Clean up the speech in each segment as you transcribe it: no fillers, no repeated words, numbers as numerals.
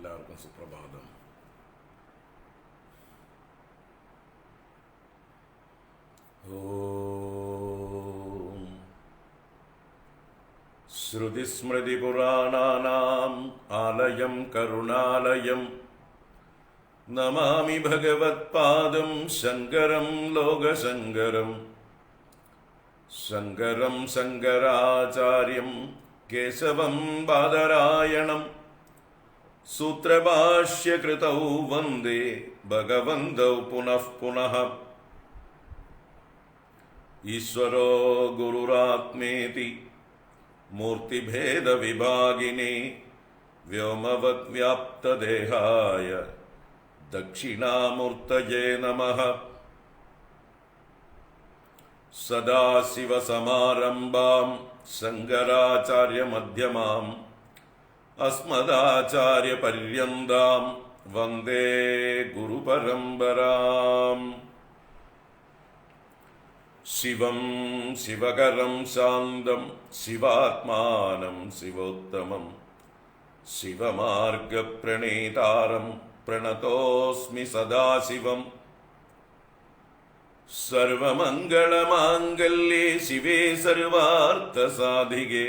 എല്ലാവർക്കും സുപ്രഭാതം. ഓം ശ്രുതിസ്മൃതിപുരാണാനാം ആലയം കരുണാലയം നമാമി ഭഗവത്പാദം ശങ്കരം ലോകശങ്കരം. ശങ്കരം ശങ്കരാചാര്യം കേശവം ബാദരായണം സൂത്രഭാഷ്യകൃതൗ വന്ദേ ഭഗവന്തൗ പുനഃ പുനഃ. ഈശ്വരോ ഗുരുരാത്മേതി മൂർത്തിഭേദവിഭാഗിനേ വ്യോമവത് വ്യാപ്തദേഹായ ദക്ഷിണാമൂർത്തയേ നമഃ. സദാശിവസമാരംഭാം ശങ്കരാചാര്യമധ്യമാം അസ്മദാചാര്യപര്യന്താം വന്ദേ ഗുരുപരമ്പരാം. ശിവം ശിവകരം ശാന്തം ശിവാത്മാനം ശിവോത്തമം ശിവമാർഗപ്രണീതാരം പ്രണതോസ്മി സദാശിവം. സർവമംഗളമാംഗല്യേ ശിവേ സർവാർത്ഥസാധികേ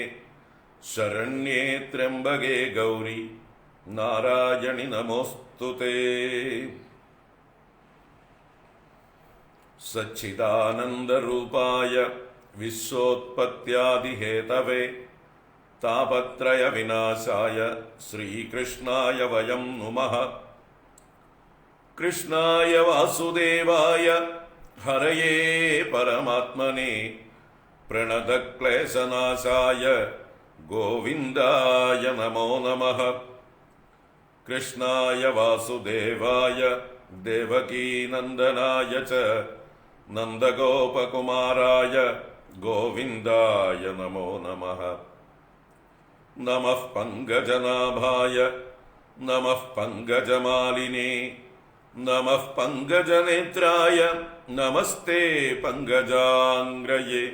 ശരണ്യേ ത്രയംബകേ ഗൗരി നാരായണി നമോസ്തുതേ. സച്ചിദാനന്ദരൂപായ വിശ്വോത്പത്യാദിഹേതവേ താപത്രയ വിനാശായ ശ്രീകൃഷ്ണായ വയം നുമഃ. കൃഷ്ണായ വാസുദേവായ ഹരയേ പരമാത്മനേ പ്രണതക്ലേശനാശായ ഗോവിന്ദായ നമോ നമഃ. കൃഷ്ണായ വാസുദേവായ ദേവകീനന്ദനായ ച നന്ദഗോപകുമാരായ ഗോവിന്ദായ നമോ നമഃ. നമഃ പങ്കജനാഭായ നമഃ പങ്കജമാലിനേ നമഃ പങ്കജനേത്രായ നമസ്തേ പങ്കജാംഗ്രയേ.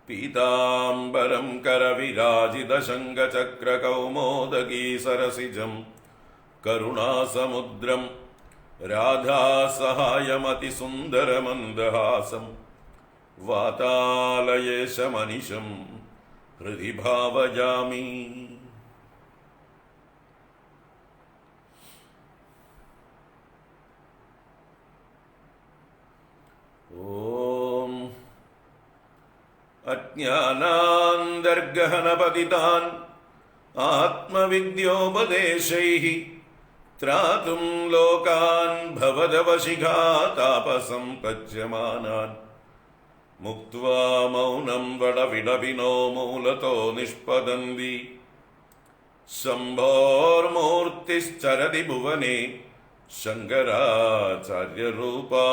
പീതാംബരം കരവിരാജിതശങ്കചക്രകൗമോദഗീ സരസിജം കരുണാസമുദ്രം രാധാസഹായമതിസുന്ദരമന്ദഹാസം വാതാലയേശമനിശം ഹൃദി ഭാവയാമി. ഓം അജ്ഞാനാന്തർഗഹനപതിതാൻ ആത്മവിദ്യോപദേശൈഃ ത്രാതും ലോകാൻ ഭവദവശിഖാതാപസംപജ്യമാനാൻ മുക്ത്വാ മൗനം വടവിടവിനോ മൂലതോ നിഷ്പദന്തി. ശംഭോർമൂർത്തിശ്ചരതി ഭുവനെ ശങ്കരാചാര്യരൂപാ.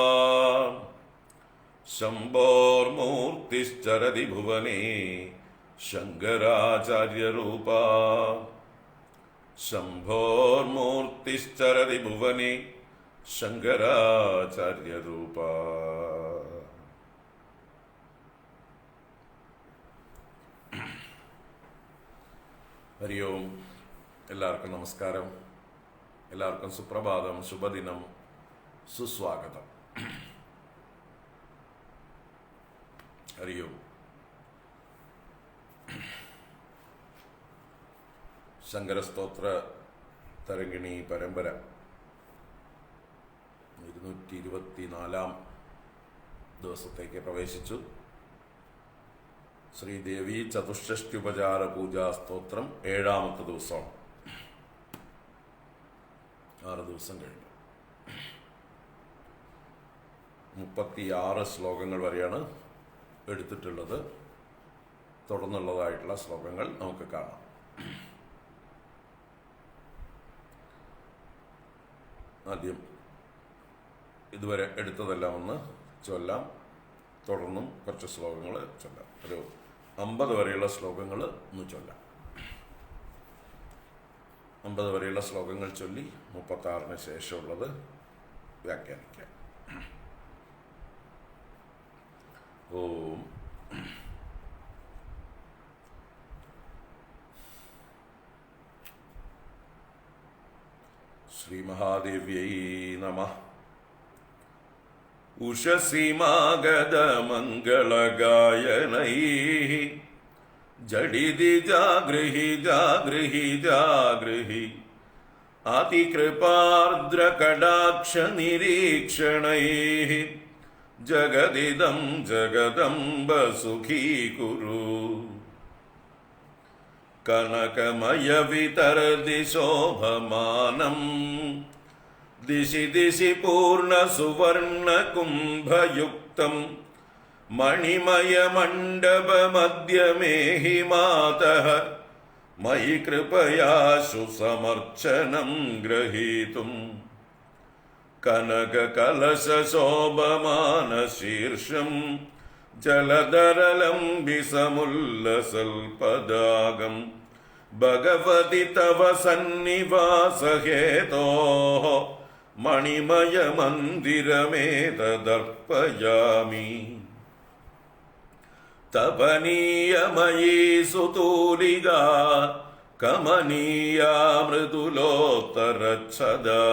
ശംഭോർമൂർത്തിശ്ചരതി ഭുവനെ ശങ്കരാചാര്യരൂപാ. ശംഭോർമൂർത്തിശ്ചരതി ഭുവനെ ശങ്കരാചാര്യരൂപാ. ഹരി ഓം. എല്ലാവർക്കും നമസ്കാരം. എല്ലാവർക്കും സുപ്രഭാതം, ശുഭദിനം, സുസ്വാഗതം. ഹരി ഓം. ശങ്കരസ്തോത്ര തരംഗിണി പരമ്പര 224 ദിവസത്തേക്ക് പ്രവേശിച്ചു. ശ്രീദേവി ചതുഷ്ഷ്ട്യുപചാര പൂജാ സ്തോത്രം 7ാമത്തെ ദിവസമാണ്. 6 ദിവസം കഴിഞ്ഞു. 36 ശ്ലോകങ്ങൾ വരെയാണ് എടുത്തിട്ടുള്ളത്. തുടർന്നുള്ളതായിട്ടുള്ള ശ്ലോകങ്ങൾ നമുക്ക് കാണാം. ആദ്യം ഇതുവരെ എടുത്തതെല്ലാം ഒന്ന് ചൊല്ലാം. തുടർന്നും കുറച്ച് ശ്ലോകങ്ങൾ ചൊല്ലാം. ഒരു 50 വരെയുള്ള ശ്ലോകങ്ങൾ ഒന്ന് ചൊല്ലാം. 50 വരെയുള്ള ശ്ലോകങ്ങൾ ചൊല്ലി 36 ശേഷമുള്ളത് വ്യാഖ്യാനിക്കാം. ഓം ശ്രീമഹാദേവ്യൈ നമഃ. ഉഷസീമാഗതമംഗളഗായനൈഃ ജഡിതി ജാഗൃഹി ജാഗൃഹി ജാഗൃഹി അതികൃപാർദ്രകടാക്ഷനിരീക്ഷണൈഃ ജഗദിദം ജഗദംബ സുഖീകുരു. കനകമയവിതരതി ശോഭമാനം ദിശി ദിശി പൂർണ്ണസുവർണകുംഭയുക്തം മണിമയമണ്ഡപമധ്യമേ ഹി മാതഃ മയി കൃപയാശു സമർച്ചനം ഗ്രഹീതും. കനകകലശോഭമാനശീർഷം ജലധരലംബിസമുല്ലസൽപദാഗം ഭഗവതി തവ സന്നിവാസഹേതോഃ മണിമയമന്ദിരമേതദർപ്പയാമി. തപനീയമയീ സുതൂലികാ കമനീയാ മൃദുലോത്തരച്ഛദാ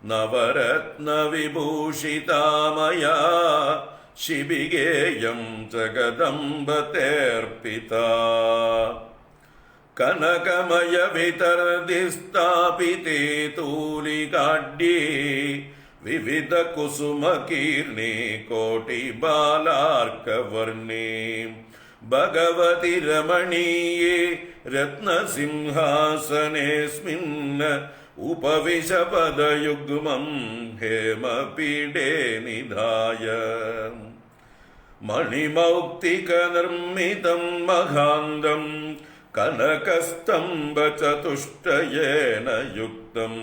നവരത്നവിഭൂഷിതാമയാ ശിബികേയം ജഗദംബതേർപ്പിതാ. കനകമയ വിതർദിസ്ഥാപിതേ തൂലികാഢ്യേ വിവിധ കുസുമകീർണേ കോട്ടിബാലാർക്കവർണേ ഭഗവതി രമണീയേ രത്നസിംഹാസനേസ്മിൻ ഉപവിശപദയുഗ്മം ഹേമപീഠേ നിധായ. മണിമൗക്തികനിർമ്മിതം മഹാന്തം കനകസ്തംഭചതുഷ്ടയേന യുക്തം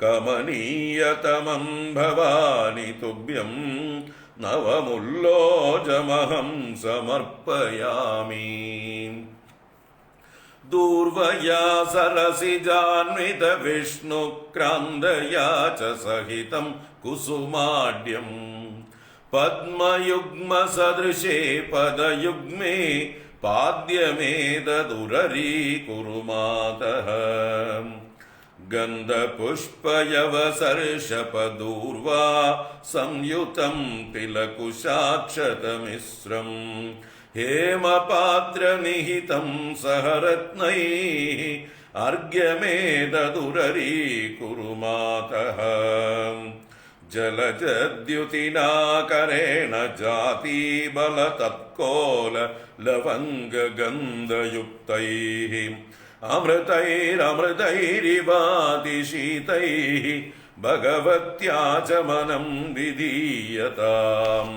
കമനീയതമം ഭവാനി തുഭ്യം നവമുല്ലോചമഹം സമർപ്പയാമി. ദൂർവയാ സരസിജാന്വിത വിഷ്ണുക്രാന്തയാ ച സഹിതം കുസുമാഢ്യം പദ്മയുഗ്മസദൃശേ പദയുഗ്മേ പാദ്യമേതദുരരീകുരു മാതഃ. ഗന്ധപുഷ്പയവസർഷപദൂർവാ സംയുതം തിലകുശാക്ഷതമിശ്രം ഹേമപാത്രനിഹിതം സഹരത്നൈഃ അർഘ്യമേതദുരരീകുരു മാതഃ. ജലജദ്യുതിനാകരേണ ജാതീബലതത്കോല ലവംഗഗന്ധയുക്തൈഃ അമൃതൈരമൃതൈരിവാതിശീതൈഃ ഭഗവത്യാചമനം വിധീയതാം.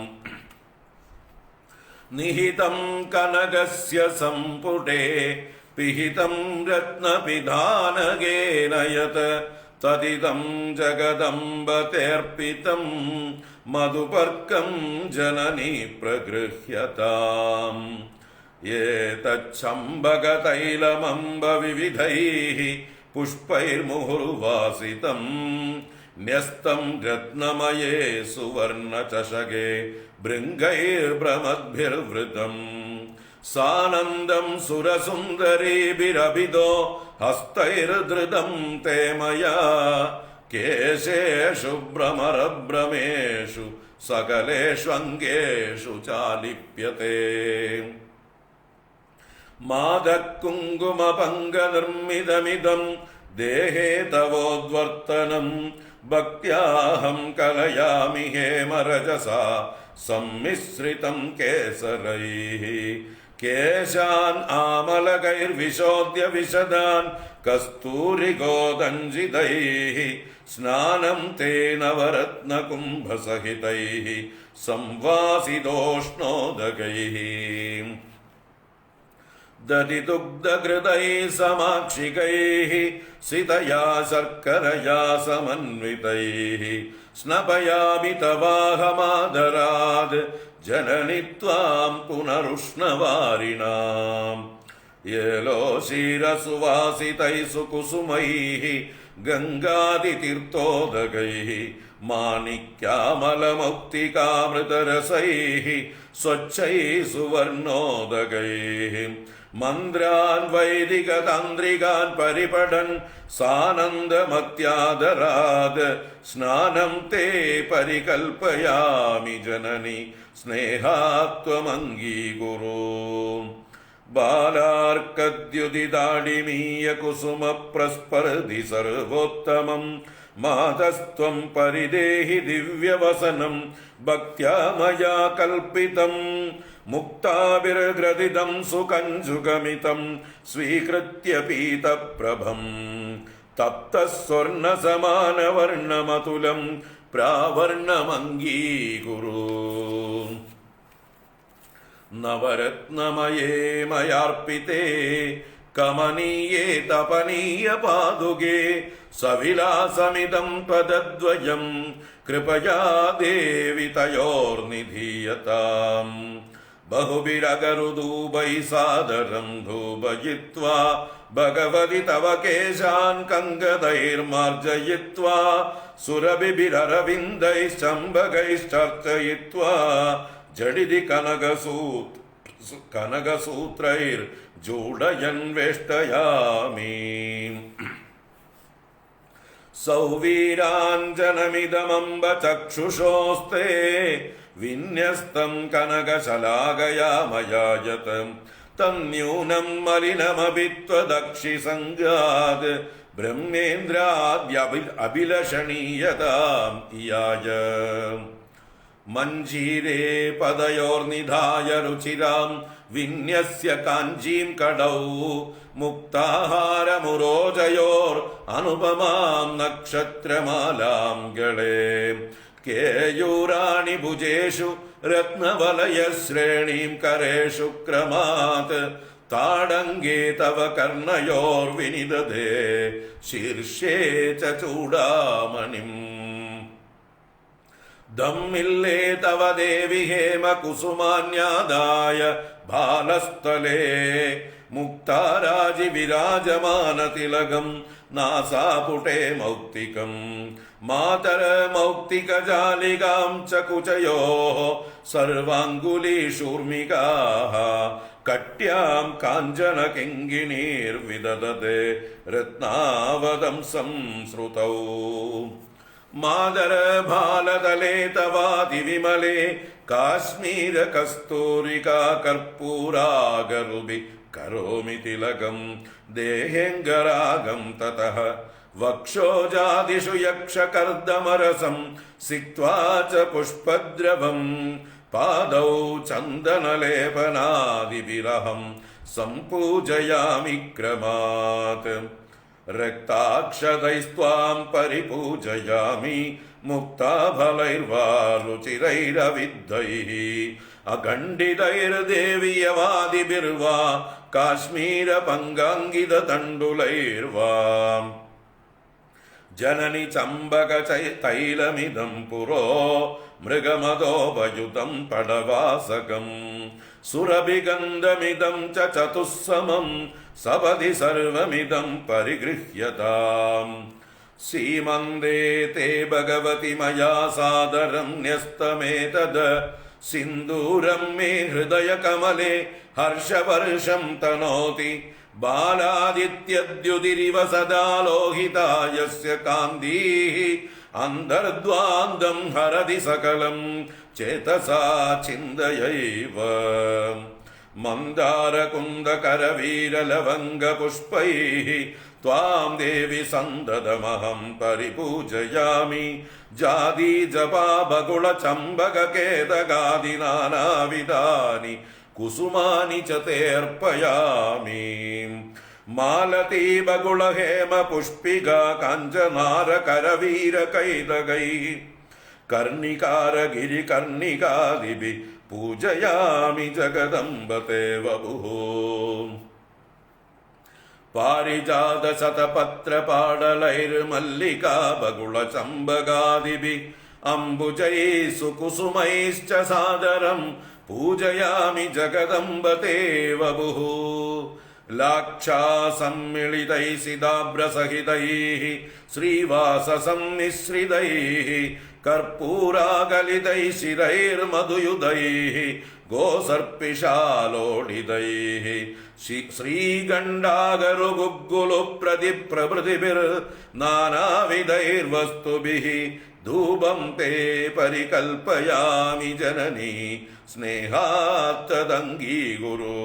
നിഹിതം കനകസ്യ സംപുടേ പിഹിതം രത്നപിധാനകേന യത് തദിദം ജഗദംബതേർപ്പിതം മധുപർക്കം ജനനി പ്രഗൃഹ്യതാം. ഏതച്ഛംബകതൈലമംബ വിവിധൈഃ പുഷ്പൈർമുഹുർവാസിതം ന്യസ്തം രത്നമയേ സുവർണചഷകേ ഭൃംഗൈർഭ്രമദ്ഭിർവൃതം. സാനന്ദം സുരസുന്ദരീഭിരഭിദോ ഹസ്തൈർധൃതം തേ മയാ കേശേഷു ഭ്രമരഭ്രമേഷു സകലേഷ്വംഗേഷു ചാലിപ്യത്തെ. മാദകുങ്കുമപങ്കനിർമ്മിതമിദം ദേഹേ തവോദ്വർത്തനം ഭക്ത്യാഹം കലയാമി ഹേമരജസാ സമ്മിശ്രിതം കേസരൈഃ. കേശാൻ ആമലകൈർവിശോദ്യ വിശദാൻ കസ്തൂരിഗോദഞ്ജിതൈഃ സ്നാനം തേ നവരത്നകുംഭസഹിതൈഃ സംവാസിതോഷ്ണോദകൈഃ. ദധിദുഗ്ധഘൃതൈः സമാക്ഷികൈः സിതയാ ശർക്കരയാ സമന്വിതൈः സ്നപയാമി തവാഹമാദരാത് ജനനി ത്വാം പുനരുഷ്ണവാരിണാം. യേലോശീരസുവാസിതൈः സുകുസുമൈः ഗംഗാതിതീർത്ഥോദകൈः മാണിക്യാമലമൗക്തികാമൃതരസൈः സ്വച്ഛൈः സുവർണോദകൈः മന്ത്രാൻ വൈദിക താന്ത്രികാൻ പരിപടൻ സാനന്ദമത്യാദരാത് സ്നാനം തേ പരികൽപ്പയാമി ജനനി സ്നേഹാത്വമംഗീകുരു. ബാലാർക്കദ്യുതിദാഡിമീയ കുസുമ പ്രസ്പർധി സർവോത്തമം മാതസ്ത്വം പരിദേഹി ദിവ്യവസനം ഭക്ത്യാ മയാ കൽപ്പിതം. മുക്താഭിർഗ്രഥിതം സുകഞ്ചുഗമിതം സ്വീകൃത്യ പീതപ്രഭം തപ്തസ്വർണസമാനവർണമതുലം പ്രാവർണമംഗീകുരു. നവരത്നമയേ മയാർപ്പിതേ കമനീയേ തപനീയ പാദുകേ സവിലാസമിദം പദദ്വയം കൃപയാ ദേവി തയോർനിധീയതാം. ബഹുഭിരഗരുദൂപൈ സാദരം ധൂപയിത്വാ ഭഗവതി തവ കേശാൻ കങ്കദൈർമാർജയിത്വാ സുരഭിരരവിന്ദൈശ്ചംബകൈശ്ചർച്ചയിത്വാ ജഡിതി കനകസൂത്രൈർജൂഡയൻ വേഷ്ടയാമി. സൗവീരാഞ്ജനമിദമംബ ചക്ഷുഷോസ്തേ വിന്യസ്തം കനകശലാകയാ മയായതം തന്യൂനം മലിനമപി ത്വദക്ഷി സംഗാത് ബ്രഹ്മേന്ദ്രാദ്യഭിലഷണീയതാം ഇയായ. മഞ്ജീരേ പദയോർനിധായ രുചിരാം വിന്യസ്യ കാഞ്ചീം കടൗ മുക്താഹാരമുരോജയോർ അനുപമാം നക്ഷത്രമാലാം ഗളേ. കേയൂരാണി ഭുജേഷു രത്നവലയശ്രേണീം കരേഷു ക്രമാത് താടങ്കേ തവ കർണയോർവിനിദധേ ശീർഷേ ച ചൂടാമണിം. ദമ്മില്ലേ തവ ദേവി ഹേമ കുസുമാന്യാദായ ബാലസ്ഥലേ മുക്താരാജി വിരാജമാനതിലകം നാസാപുടേ മൗക്തികം. മാതര മൗക്തികജാലികാം ച കുചയോഃ സർവാംഗുലീഷൂർമികാഃ കട്യാം കാഞ്ചന കിങ്കിണീർവിദദതേ രത്നാവതംസം ശ്രുതൗ. മാതര ഭാലതലേ തവാതിവിമലേ കാശ്മീര കസ്തൂരികാ കർപ്പൂരാഗരുബി കരോമി തിലകം ദേഹേംഗരാഗം തതഃ വക്ഷോജാദിഷു യക്ഷകർദമരസം സിക്ത്വാ ച പുഷ്പദ്രവം പാദൗ ചന്ദനലേപനാദിവിരഹം സംപൂജയാമി ക്രമാത്. രക്താക്ഷതൈസ്ത്വാം പരിപൂജയാമി മുക്താഫലൈർവാ രുചിരൈരവിദ്ധൈഃ അഖണ്ഡിതൈർദേവീയവാദിഭിർവാ കാശ്മീര പങ്കാങ്കിത തണ്ഡുലൈർവാ. ജനനി ചമ്പക തൈലമിദം പുരോ മൃഗമദോപയുതം പടവാസകം സുരഭിഗന്ധമിദം ച ചതുസ്സമം സപദി സർവമിദം പരിഗൃഹ്യതാം. സീമന്തേ തേ ഭഗവതി മയാ സാദരം ന്യസ്തമേതദ് സിന്ദൂരം മേ ഹൃദയ കമലേ ഹർഷവർഷം തനോതി. ബാലാദിത്യദ്യുതിരിവ സദാ ലോഹിതായസ്യ കാന്തീഃ അന്തർദ്വാന്തം ഹരതി സകലം ചേതസാ ചിന്തയൈവ. മന്ദാരകുന്ദകരവീരലവംഗപുഷ്പൈഃ ത്വാം ദേവി സന്തതമഹം പരിപൂജയാമി. ജാതീജപാ ബകുള ചമ്പക കേതകാദി നാനാവിധാനി കുസുമാനി ച തേർപ്പയാമി. മാലതീ ബകുള ഹേമ പുഷ്പിക കാഞ്ചനാര കരവീര കൈതകൈഃ കർണികാര ഗിരി കർണികാദിഭി പൂജയാമി ജഗദംബ തേ വപുഃ. പാരിജാത ശതപത്ര പാടലൈർമല്ലികാ ബകുള ചമ്പകാദിഭി അംബുജൈഃ സുകുസുമൈശ്ച സാദരം പൂജയാമി ജഗദംബ തേ വപുഃ. लाक्षासम्मिलितैः सिदाभ्रसहितैः श्रीवाससम्मिश्रितैः कर्पूरागलितैः शिरैर्मधुयुधैः गोसर्पिशालोडितैः श्रीगण्डागरुगुग्गुलप्रतिप्रभृतिभिर्नानाविधैर्वस्तुभिः धूपं ते परिकल्पयामि जननी स्नेहात्तदङ्गीकुरु।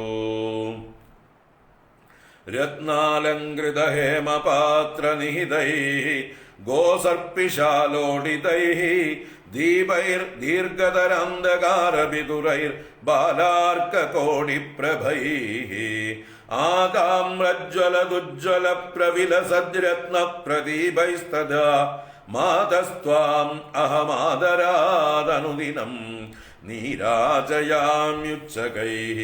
रत्नालङ्कृतहेमपात्रनिहितैः गोसर्पिशालोडितैः दीपैर्दीर्घतरान्धकारविदुरैर्बालार्ककोटिप्रभैः आताम्रज्ज्वलदुज्ज्वलप्रविलसद्रत्नप्रदीपैस्तदा मातस्त्वाम् अहमादरादनुदिनं नीराजयाम्युच्चकैः।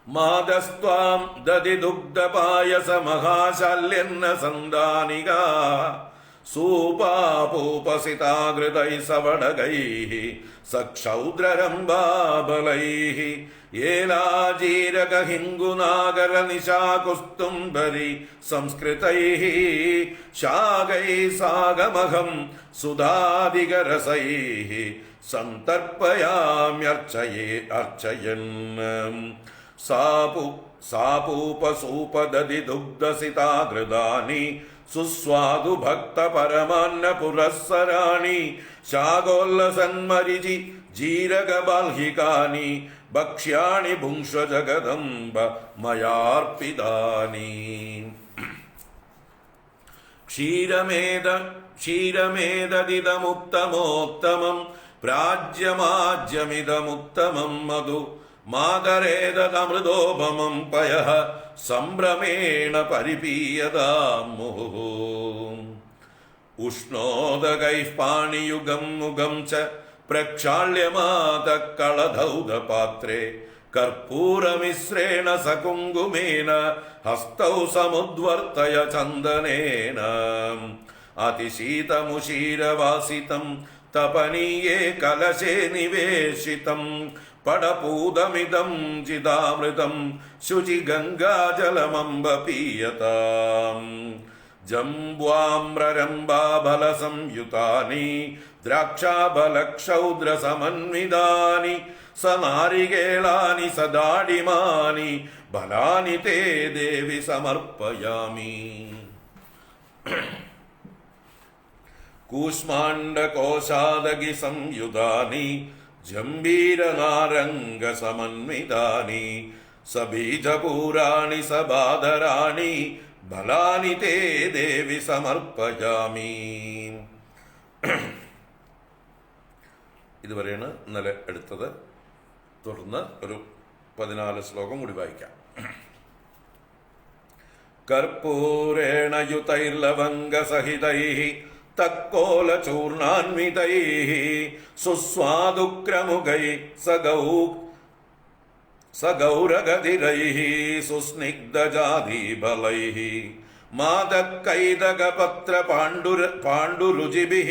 मातस्त्वां दधिदुग्धपायसमहाशाल्यन्नसन्दानिका सूपापूपसिताघृतैः सवडगैः सक्षौद्ररम्भाबलैः येलाजीरकहिङ्गुनागरनिशाकुस्तुम्बरी संस्कृतैः शागैः सागमहं सुधादिगरसैः सन्तर्पयाम्यर्चयन् सापूपसूपदधिदुग्धसिताघृतानि सुस्वादु भक्तपरमान्नपुरःसराणि शागोल्लसन्मरिचि जीरकबाह्लिकानि भक्ष्याणि भुङ्क्ष्व जगदम्ब मयार्पितानि। क्षीरमेददिदमुत्तमोत्तमं प्राज्यमाज्यमिदमुत्तमं मधु मादरेदमृदोपमं पयः सम्भ्रमेण परिपीयतां मुहुः। उष्णोदकैः पाणियुगं मुगं च प्रक्षाल्यमातः कळधौधपात्रे कर्पूरमिश्रेण सकुङ्कुमेन हस्तौ समुद्वर्तय चन्दनेन अतिशीतमुशीरवासितं तपनीये कलशे निवेशितं पडपूदमिदं चिदामृतं शुचिगङ्गाजलमम्ब पीयताम्। जम्ब्वाम्ररम्भाफलसंयुतानि द्राक्षाफलक्षौद्रसमन्वितानि सनारिकेलानि सदाडिमानि फलानि ते देवि समर्पयामि। कूष्माण्डकोशादगि संयुधानि जम्बीरनारङ्गसमन्वितानि सबीजपूराणि सबादराणि फलानि ते देवि समर्पयामि। ഇതുവരെയാണ് ഇന്നലെ എടുത്തത്. തുടർന്ന് ഒരു 14 ശ്ലോകം കൂടി വായിക്കാം. കർപ്പൂരേണ യുതൈർലവംഗസഹിതൈഃ തക്കോലചൂർണാന്വിതൈഃ സുസ്വാദുക്രമുകൈഃ സഗൗരഗതിരൈഃ സുസ്നിഗ്ധജാതിഫലൈഃ മാതക്കൈതകപത്രപാണ്ഡുരുചിഭിഃ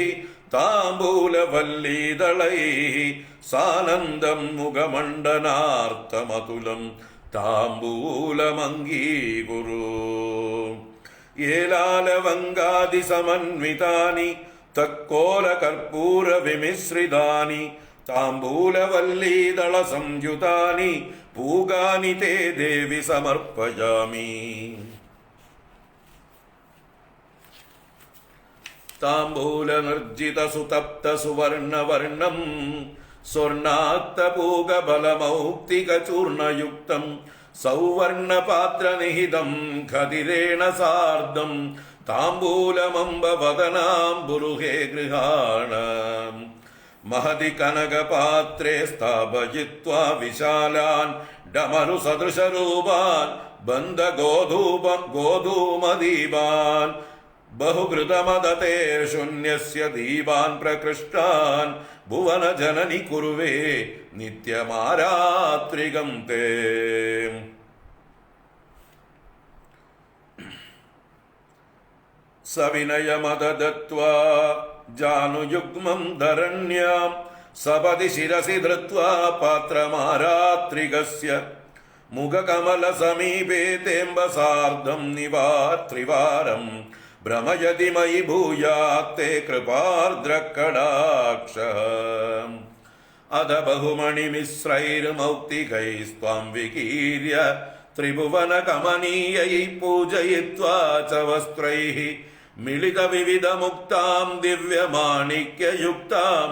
താംബൂലവല്ലീദളൈഃ സാനന്ദം മുഖമണ്ഡനാർത്തമതുലം താംബൂലമംഗീകുരു. ഏലാലവങ്കാദിസമന്വിതാനി തക്കോലകർപ്പൂരവിമിശ്രിതാനി താംബൂലവല്ലീദളസംയുതാനി പൂഗാനി തേ ദേവി സമർപ്പയാമി. താംബൂലനിർജിതസുതപ്തസുവർണവർണം സ്വർണാക്തപൂഗബലമൗക്തികചൂർണയുക്തം സൗവർണപാത്രനിഹിതം ഖദിരേണ സാർദ്ധം താംബൂലമംബവദനാംബുരുഹേ ഗൃഹാണ. महति कनकपात्रे स्थापयित्वा विशालान् डमरुसदृशरूपान् बन्धगोधूमदीपान् बहुघृतमदतेर्शून्यस्य दीपान् प्रकृष्टान् भुवनजननि कुर्वे नित्यमारात्रिकं ते. सविनयमददत्वा जानुयुग्मं धरण्यां सपदि शिरसि धृत्वा पात्रमारात्रिकस्य മുഖകമലസമീപേ തേംബസാർദ്ധം ത്രിവാരം ഭ്രമയതി മയി ഭൂയാത്തെ കൃപാർദ്രകടാക്ഷഃ അധ ബഹുമണിമിശ്രൈർമൗക്തികൈസ്ത്വാം വികീര്യ ത്രിഭുവന കമനീയൈ പൂജയിത്വാ ച വസ്ത്രൈഃ മിളിത വിവിധ മുക്താം ദിവ്യമാണിക്യയുക്താം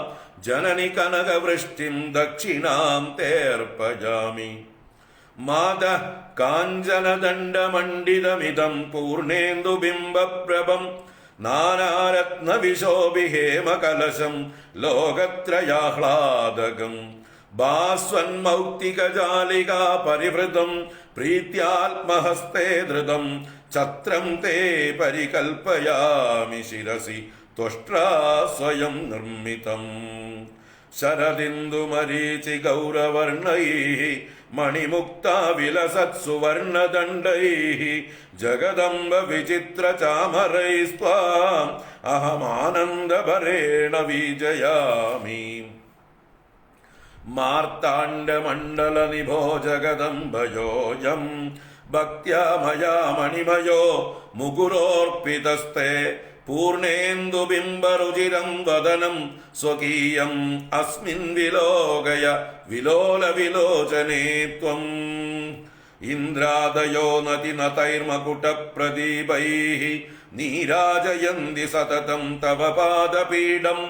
ജനനി കനകവൃഷ്ടിം ദക്ഷിണാം തേർപ്പജാമി മാതഃ കാഞ്ചനദണ്ഡമണ്ഡിതമിദം പൂർണേന്ദുബിംബപ്രഭം നാനാരത്നവിശോഭിഹേമകലശം ലോകത്രയാഹ്ലാദകം ഭാസ്വന്മൗക്തികജാലികാ പരിവൃതം പ്രീത്യാത്മഹസ്തേ ധൃതം ഛത്രം തേ പരികൽപ്പയാമി ശിരസി ത്വഷ്ട്രാ സ്വയം നിർമ്മിതം ശരദിന്ദുമരീചി ഗൗരവർണൈഃ മണിമുക്താ വിലസത് സുവർണദണ്ഡൈഃ ജഗദംബ വിചിത്ര ചാമരൈസ്ത്വാം അഹമാനന്ദഭരേണ വിജയാമി മാർത്താണ്ഡമണ്ഡലനിഭോ ജഗദംബയോയം ഭക്ത്യാ മയാ മണിമയോ മുകുരോർപ്പിതസ്തേ പൂർണേന്ദുബിംബരുചിരം വദനം സ്വകീയം അസ്മിൻ വിലോകയ വിലോല വിലോചനേ ത്വം ഇന്ദ്രാദയോ നതിനതൈർമകുടപ്രദീപൈഃ നീരാജയന്തി സതതം തവ പാദപീഠം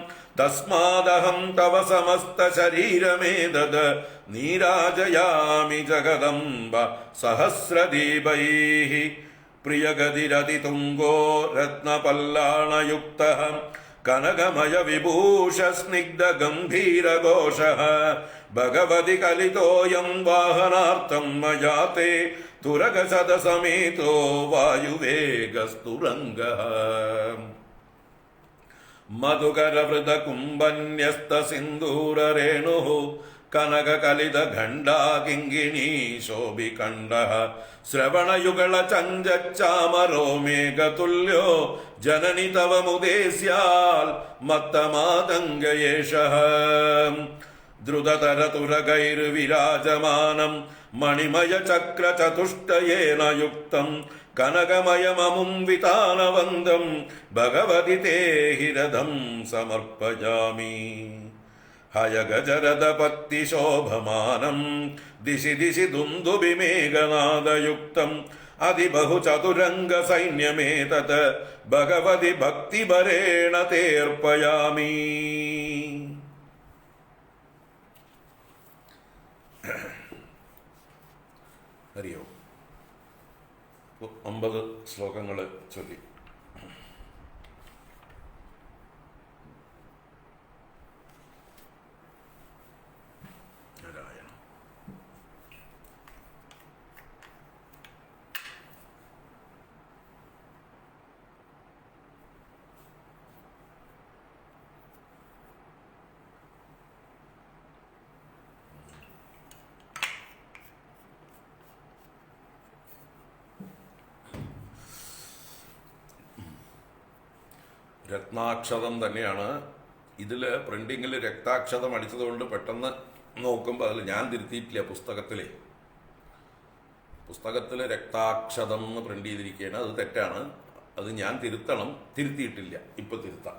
തസ്മാദഹം തവ സമസ്ത ശരീരമേതദ് നീരാജയാമി ജഗദംബ സഹസ്രദീപൈഃ പ്രിയഗതിരതിതുംഗോ രത്നപല്ലാണയുക്തഃ കനകമയ വിഭൂഷ സ്നിഗ്ധ ഗംഭീരഘോഷഃ ഭഗവതി കലിതോയം വാഹനാർത്ഥം മയാത്തെ തുരഗസദസമേതോ വായുവേഗസ്തുരംഗഃ മധുകരവൃതകുംഭന്യസ്തസിന്ദൂരരേണുഃ കനകകലിതഘണ്ഡാ കിങ്കിണീ ശോഭികണ്ഠഃ ശ്രവണയുഗളചഞ്ചച്ചാമരോ മേഘതുല്യോ ജനനി തവ മുദേ സ്യാൽ മത്തമാതംഗയേഷഃ ദ്രുതതരതുരകൈർവിരാജമാനം മണിമയചക്രചതുഷ്ടയേന യുക്തം കനകമയമമും വിതാനവന്തം ഭഗവതി തേ ഹിരദം സമർപ്പയാമി ഹയഗജരദപത്തിശോഭമാനം ദിശി ദിശി ദുന്ദുഭിമേഘനാദയുക്തം അതിബഹുചതുരംഗ സൈന്യമേതത് ഭഗവതി ഭക്തിഭരേണ തേർപ്പയാമി. ഹരിയോ 50 ശ്ലോകങ്ങൾ ചൊല്ലി. രത്നാക്ഷതം തന്നെയാണ്. ഇതിൽ പ്രിന്റിങ്ങിൽ രക്താക്ഷതം അടിച്ചതുകൊണ്ട് പെട്ടെന്ന് നോക്കുമ്പോൾ അതിൽ ഞാൻ തിരുത്തിയിട്ടില്ല. പുസ്തകത്തിൽ രക്താക്ഷതം എന്ന് പ്രിന്റ് ചെയ്തിരിക്കുകയാണ്. അത് തെറ്റാണ്. അത് ഞാൻ തിരുത്തണം. തിരുത്തിയിട്ടില്ല. ഇപ്പം തിരുത്താം.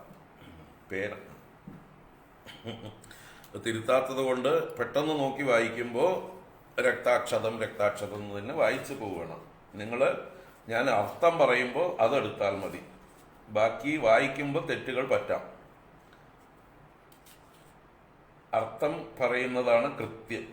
തിരുത്താത്തത് കൊണ്ട് പെട്ടെന്ന് നോക്കി വായിക്കുമ്പോൾ രക്താക്ഷതം എന്ന് തന്നെ വായിച്ചു പോവുകയാണ്. ഞാൻ അർത്ഥം പറയുമ്പോൾ അതെടുത്താൽ മതി. ബാക്കി വായിക്കുമ്പോൾ തെറ്റുകൾ പറ്റാം. അർത്ഥം പറയുന്നതാണ് കൃത്യം.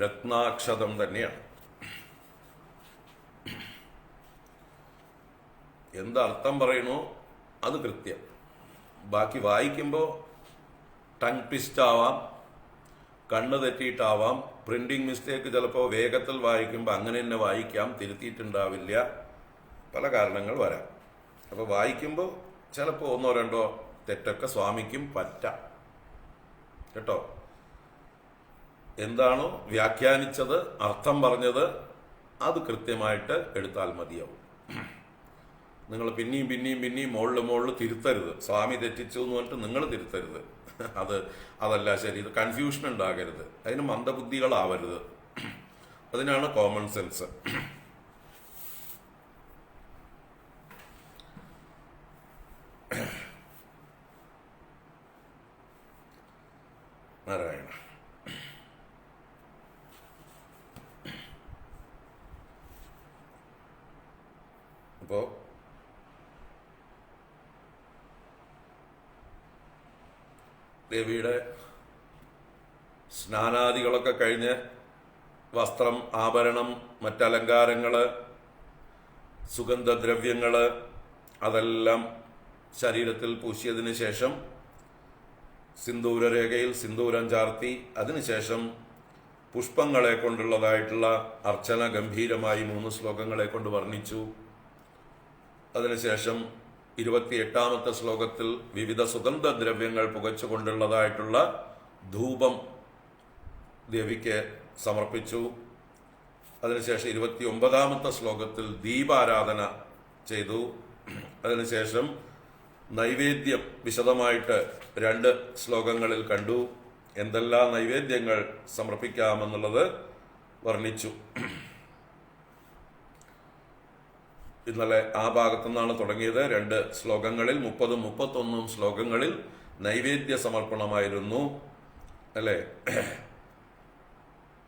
രത്നാക്ഷതം തന്നെയാണ്. എന്തർത്ഥം പറയണോ അത് കൃത്യം. ബാക്കി വായിക്കുമ്പോൾ ടങ് ട്വിസ്റ്റ് ആവാം, കണ്ണ് തെറ്റിയിട്ടാവാം, പ്രിന്റിങ് മിസ്റ്റേക്ക്, ചിലപ്പോൾ വേഗത്തിൽ വായിക്കുമ്പോൾ അങ്ങനെ തന്നെ വായിക്കാം, തിരുത്തിയിട്ടുണ്ടാവില്ല, പല കാരണങ്ങൾ വരാം. അപ്പോൾ വായിക്കുമ്പോൾ ചിലപ്പോൾ 1 or 2 തെറ്റൊക്കെ സ്വാമിക്കും പറ്റാം കേട്ടോ. എന്താണോ വ്യാഖ്യാനിച്ചത്, അർത്ഥം പറഞ്ഞത്, അത് കൃത്യമായിട്ട് എടുത്താൽ മതിയാവും. നിങ്ങൾ പിന്നെയും മുകളിൽ തിരുത്തരുത്. സ്വാമി തെറ്റിച്ചു എന്ന് പറഞ്ഞിട്ട് നിങ്ങൾ തിരുത്തരുത്. അതല്ല ശരി. ഇത് കൺഫ്യൂഷൻ ഉണ്ടാകരുത്. അതിന് മന്ദബുദ്ധികളാവരുത്. അതിനാണ് കോമൺ സെൻസ്. നാരായണ. അപ്പോ ദേവിയുടെ സ്നാനാദികളൊക്കെ കഴിഞ്ഞ് വസ്ത്രം, ആഭരണം, മറ്റലങ്കാരങ്ങള്, സുഗന്ധദ്രവ്യങ്ങള് അതെല്ലാം ശരീരത്തിൽ പൂശിയതിനു ശേഷം സിന്ദൂരരേഖയിൽ സിന്ദൂരം ചാർത്തി അതിനുശേഷം പുഷ്പങ്ങളെ കൊണ്ടുള്ളതായിട്ടുള്ള അർച്ചന ഗംഭീരമായി 3 ശ്ലോകങ്ങളെ കൊണ്ട് വർണ്ണിച്ചു. അതിനുശേഷം 28ാമത്തെ ശ്ലോകത്തിൽ വിവിധ സുഗന്ധദ്രവ്യങ്ങൾ പുകച്ചുകൊണ്ടുള്ളതായിട്ടുള്ള ധൂപം ദേവിക്ക് സമർപ്പിച്ചു. അതിനുശേഷം 29ാമത്തെ ശ്ലോകത്തിൽ ദീപാരാധന ചെയ്തു. അതിനുശേഷം നൈവേദ്യം വിശദമായിട്ട് 2 ശ്ലോകങ്ങളിൽ കണ്ടു. എന്തെല്ലാം നൈവേദ്യങ്ങൾ സമർപ്പിക്കാമെന്നുള്ളത് വർണ്ണിച്ചു. ഇന്നലെ ആ ഭാഗത്തു നിന്നാണ് തുടങ്ങിയത്. 2 ശ്ലോകങ്ങളിൽ 30, 31 ശ്ലോകങ്ങളിൽ നൈവേദ്യ സമർപ്പണമായിരുന്നു. അല്ലേ?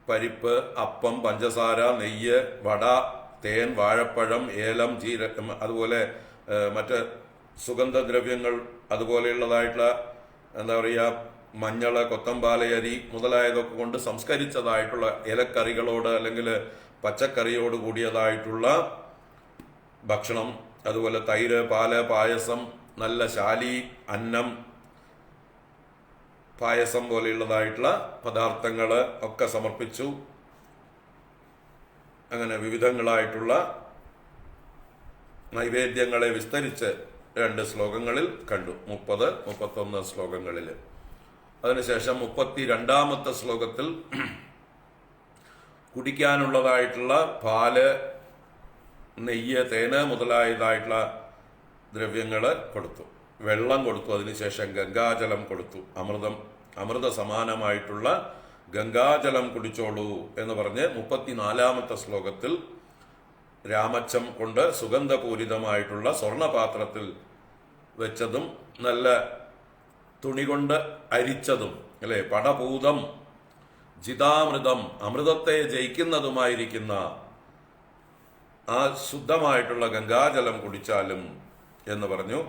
പരിപ്പ്, അപ്പം, പഞ്ചസാര, നെയ്യ്, വട, തേൻ, വാഴപ്പഴം, ഏലം, ജീരകം, അതുപോലെ മറ്റ് സുഗന്ധദ്രവ്യങ്ങൾ, അതുപോലെയുള്ളതായിട്ടുള്ള എന്താ പറയുക, മഞ്ഞള്, കൊത്തമ്പാലയരി മുതലായതൊക്കെ കൊണ്ട് സംസ്കരിച്ചതായിട്ടുള്ള ഇലക്കറികളോട് അല്ലെങ്കിൽ പച്ചക്കറിയോട് കൂടിയതായിട്ടുള്ള ഭക്ഷണം, അതുപോലെ തൈര്, പാല്, പായസം, നല്ല ശാലി, അന്നം, പായസം പോലെയുള്ളതായിട്ടുള്ള പദാർത്ഥങ്ങൾ ഒക്കെ സമർപ്പിച്ചു. അങ്ങനെ വിവിധങ്ങളായിട്ടുള്ള നൈവേദ്യങ്ങളെ വിസ്തരിച്ച് 2 ശ്ലോകങ്ങളിൽ കണ്ടു. 30, 31 ശ്ലോകങ്ങളിൽ. അതിനുശേഷം 32ാമത്തെ ശ്ലോകത്തിൽ കുടിക്കാനുള്ളതായിട്ടുള്ള പാല്, നെയ്യ്, തേന് മുതലായതായിട്ടുള്ള ദ്രവ്യങ്ങൾ കൊടുത്തു. വെള്ളം കൊടുത്തു. അതിനുശേഷം ഗംഗാജലം കൊടുത്തു. അമൃത സമാനമായിട്ടുള്ള ഗംഗാജലം കുടിച്ചോളൂ എന്ന് പറഞ്ഞ് 34ാമത്തെ ശ്ലോകത്തിൽ രാമച്ചം കൊണ്ട് സുഗന്ധപൂരിതമായിട്ടുള്ള സ്വർണപാത്രത്തിൽ വെച്ചതും നല്ല തുണി കൊണ്ട് അരിച്ചതും, അല്ലെ, പടപൂതം ജിതാമൃതം, അമൃതത്തെ ജയിക്കുന്നതുമായിരിക്കുന്ന ആ ശുദ്ധമായിട്ടുള്ള ഗംഗാജലം കുടിച്ചാലും എന്ന് പറഞ്ഞു.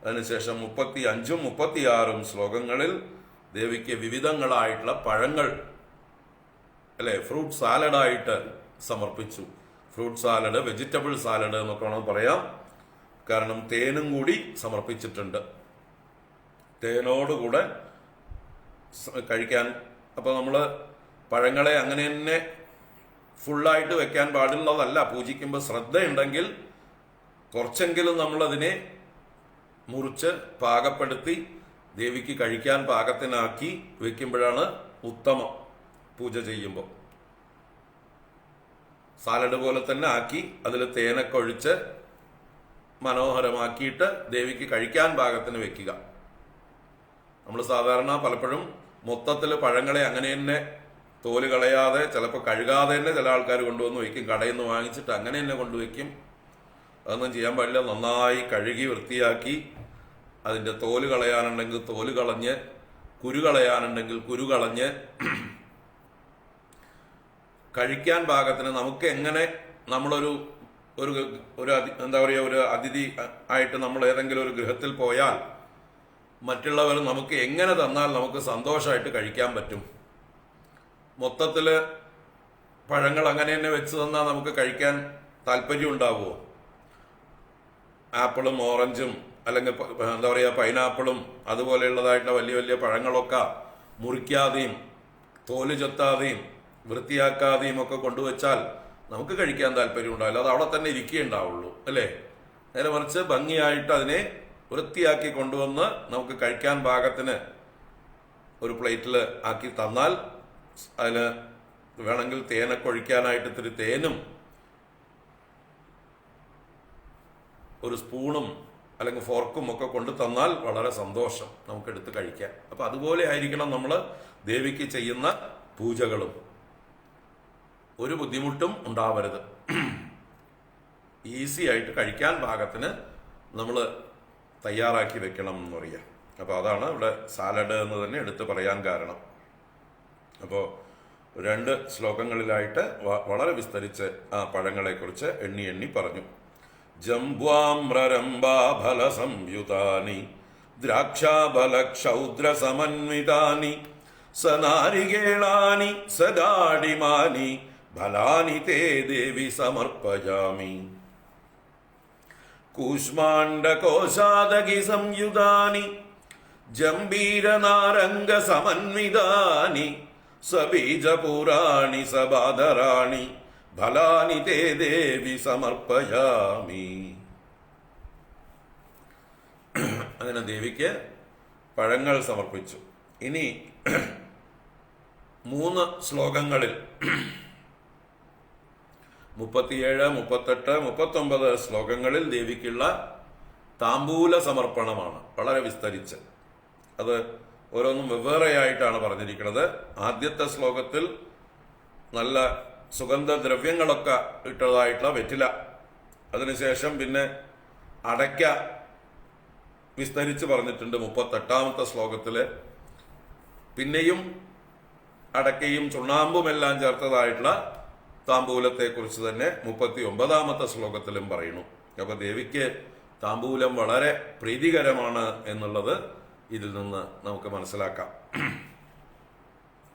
അതിനുശേഷം 35, 36 ശ്ലോകങ്ങളിൽ ദേവിക്ക് വിവിധങ്ങളായിട്ടുള്ള പഴങ്ങൾ, അല്ലെ, ഫ്രൂട്ട് സാലഡായിട്ട് സമർപ്പിച്ചു. ഫ്രൂട്ട് സാലഡ്, വെജിറ്റബിൾ സാലഡ് എന്നൊക്കെ വേണമെന്ന് പറയാം. കാരണം തേനും കൂടി സമർപ്പിച്ചിട്ടുണ്ട്. തേനോടുകൂടെ കഴിക്കാൻ. അപ്പോൾ നമ്മൾ പഴങ്ങളെ അങ്ങനെ തന്നെ ഫുള്ളായിട്ട് വെക്കാൻ പാടുള്ളതല്ല. പൂജിക്കുമ്പോൾ ശ്രദ്ധയുണ്ടെങ്കിൽ കുറച്ചെങ്കിലും നമ്മളതിനെ മുറിച്ച് പാകപ്പെടുത്തി ദേവിക്ക് കഴിക്കാൻ പാകത്തിനാക്കി വെക്കുമ്പോഴാണ് ഉത്തമം. പൂജ ചെയ്യുമ്പോൾ സാലഡ് പോലെ തന്നെ ആക്കി അതിൽ തേനൊക്കെ ഒഴിച്ച് മനോഹരമാക്കിയിട്ട് ദേവിക്ക് കഴിക്കാൻ പാകത്തിന് വെക്കുക. നമ്മൾ സാധാരണ പലപ്പോഴും മൊത്തത്തിൽ പഴങ്ങളെ അങ്ങനെ തന്നെ തോല് കളയാതെ, ചിലപ്പോൾ കഴുകാതെ തന്നെ ചില ആൾക്കാർ കൊണ്ടുവന്ന് വയ്ക്കും. കടയിൽ നിന്ന് വാങ്ങിച്ചിട്ട് അങ്ങനെ തന്നെ കൊണ്ടുവയ്ക്കും. അതൊന്നും ചെയ്യാൻ പാടില്ല. നന്നായി കഴുകി വൃത്തിയാക്കി അതിൻ്റെ തോല് കളയാനുണ്ടെങ്കിൽ തോല് കളഞ്ഞ്, കുരു കളയാനുണ്ടെങ്കിൽ കുരു കളഞ്ഞ് കഴിക്കാൻ പാകത്തിന് നമുക്ക് എങ്ങനെ നമ്മളൊരു എന്താ പറയുക, ഒരു അതിഥി ആയിട്ട് നമ്മൾ ഏതെങ്കിലും ഒരു ഗൃഹത്തിൽ പോയാൽ മറ്റുള്ളവർ നമുക്ക് എങ്ങനെ തന്നാൽ നമുക്ക് സന്തോഷമായിട്ട് കഴിക്കാൻ പറ്റും. മൊത്തത്തിൽ പഴങ്ങൾ അങ്ങനെ തന്നെ വെച്ച് തന്നാൽ നമുക്ക് കഴിക്കാൻ താല്പര്യം ഉണ്ടാവുമോ? ആപ്പിളും ഓറഞ്ചും അല്ലെങ്കിൽ എന്താ പറയുക പൈനാപ്പിളും അതുപോലെയുള്ളതായിട്ടുള്ള വലിയ വലിയ പഴങ്ങളൊക്കെ മുറിക്കാതെയും തോല് ചെത്താതെയും വൃത്തിയാക്കാതെയും ഒക്കെ കൊണ്ടുവച്ചാൽ നമുക്ക് കഴിക്കാൻ താല്പര്യം ഉണ്ടാവില്ല. അത് അവിടെ തന്നെ ഇരിക്കുകയുണ്ടാവുള്ളൂ, അല്ലേ? നേരെ മറിച്ച് ഭംഗിയായിട്ട് അതിനെ വൃത്തിയാക്കി കൊണ്ടുവന്ന് നമുക്ക് കഴിക്കാൻ പാകത്തിന് ഒരു പ്ലേറ്റിൽ ആക്കി തന്നാൽ അതിൽ വേണമെങ്കിൽ തേനൊക്കെ ഒഴിക്കാനായിട്ട് ഇത്തിരി തേനും ഒരു സ്പൂണും അല്ലെങ്കിൽ ഫോർക്കും ഒക്കെ കൊണ്ടു തന്നാൽ വളരെ സന്തോഷം, നമുക്കെടുത്ത് കഴിക്കാം. അപ്പം അതുപോലെ ആയിരിക്കണം നമ്മൾ ദേവിക്ക് ചെയ്യുന്ന പൂജകളും. ഒരു ബുദ്ധിമുട്ടും ഉണ്ടാവരുത്. ഈസി ആയിട്ട് കഴിക്കാൻ പാകത്തിന് നമ്മൾ തയ്യാറാക്കി വെക്കണം എന്ന് പറയാം. അപ്പോൾ അതാണ് ഇവിടെ സാലഡ് എന്ന് തന്നെ എടുത്ത് പറയാൻ കാരണം. അപ്പോൾ 2 ശ്ലോകങ്ങളിലായിട്ട് വളരെ വിസ്തരിച്ച് ആ പഴങ്ങളെക്കുറിച്ച് എണ്ണി പറഞ്ഞു. ജംബ്വാമ്രരംബാഫല സംയുതാനി ദ്രാക്ഷാഫലക്ഷൗദ്ര സമന്വിതാനി സനാരികേളാനി സദാടിമാനി ഫലാനി തേ ദേവി സമർപ്പയാമി. കൂഷ്മാണ്ഡകോശാദകി സംയുതാനി ജംബീരനാരംഗ സമന്വിതാനി സബീജപുരാണി സബാധരാണി ഫലാനി തേ ദേവി സമർപ്പയാമി. അങ്ങനെ ദേവിക്ക് പഴങ്ങൾ സമർപ്പിച്ചു. ഇനി 3 ശ്ലോകങ്ങളിൽ 37, 38, 39 ശ്ലോകങ്ങളിൽ ദേവിക്കുള്ള താമ്പൂല സമർപ്പണമാണ് വളരെ വിസ്തരിച്ച്. അത് ഓരോന്നും വെവ്വേറെയായിട്ടാണ് പറഞ്ഞിരിക്കുന്നത്. ആദ്യത്തെ ശ്ലോകത്തിൽ നല്ല സുഗന്ധദ്രവ്യങ്ങളൊക്കെ ഇട്ടതായിട്ടുള്ള വെറ്റില, അതിനുശേഷം പിന്നെ അടയ്ക്ക വിസ്തരിച്ച് പറഞ്ഞിട്ടുണ്ട് 38ാമത്തെ ശ്ലോകത്തിൽ. പിന്നെയും അടയ്ക്കയും ചുണ്ണാമ്പുമെല്ലാം ചേർത്തതായിട്ടുള്ള താമ്പൂലത്തെക്കുറിച്ച് തന്നെ 39ാമത്തെ ശ്ലോകത്തിലും പറയുന്നു. അപ്പോൾ ദേവിക്ക് താമ്പൂലം വളരെ പ്രീതികരമാണ് എന്നുള്ളത് ഇതിൽ നിന്ന് നമുക്ക് മനസ്സിലാക്കാം.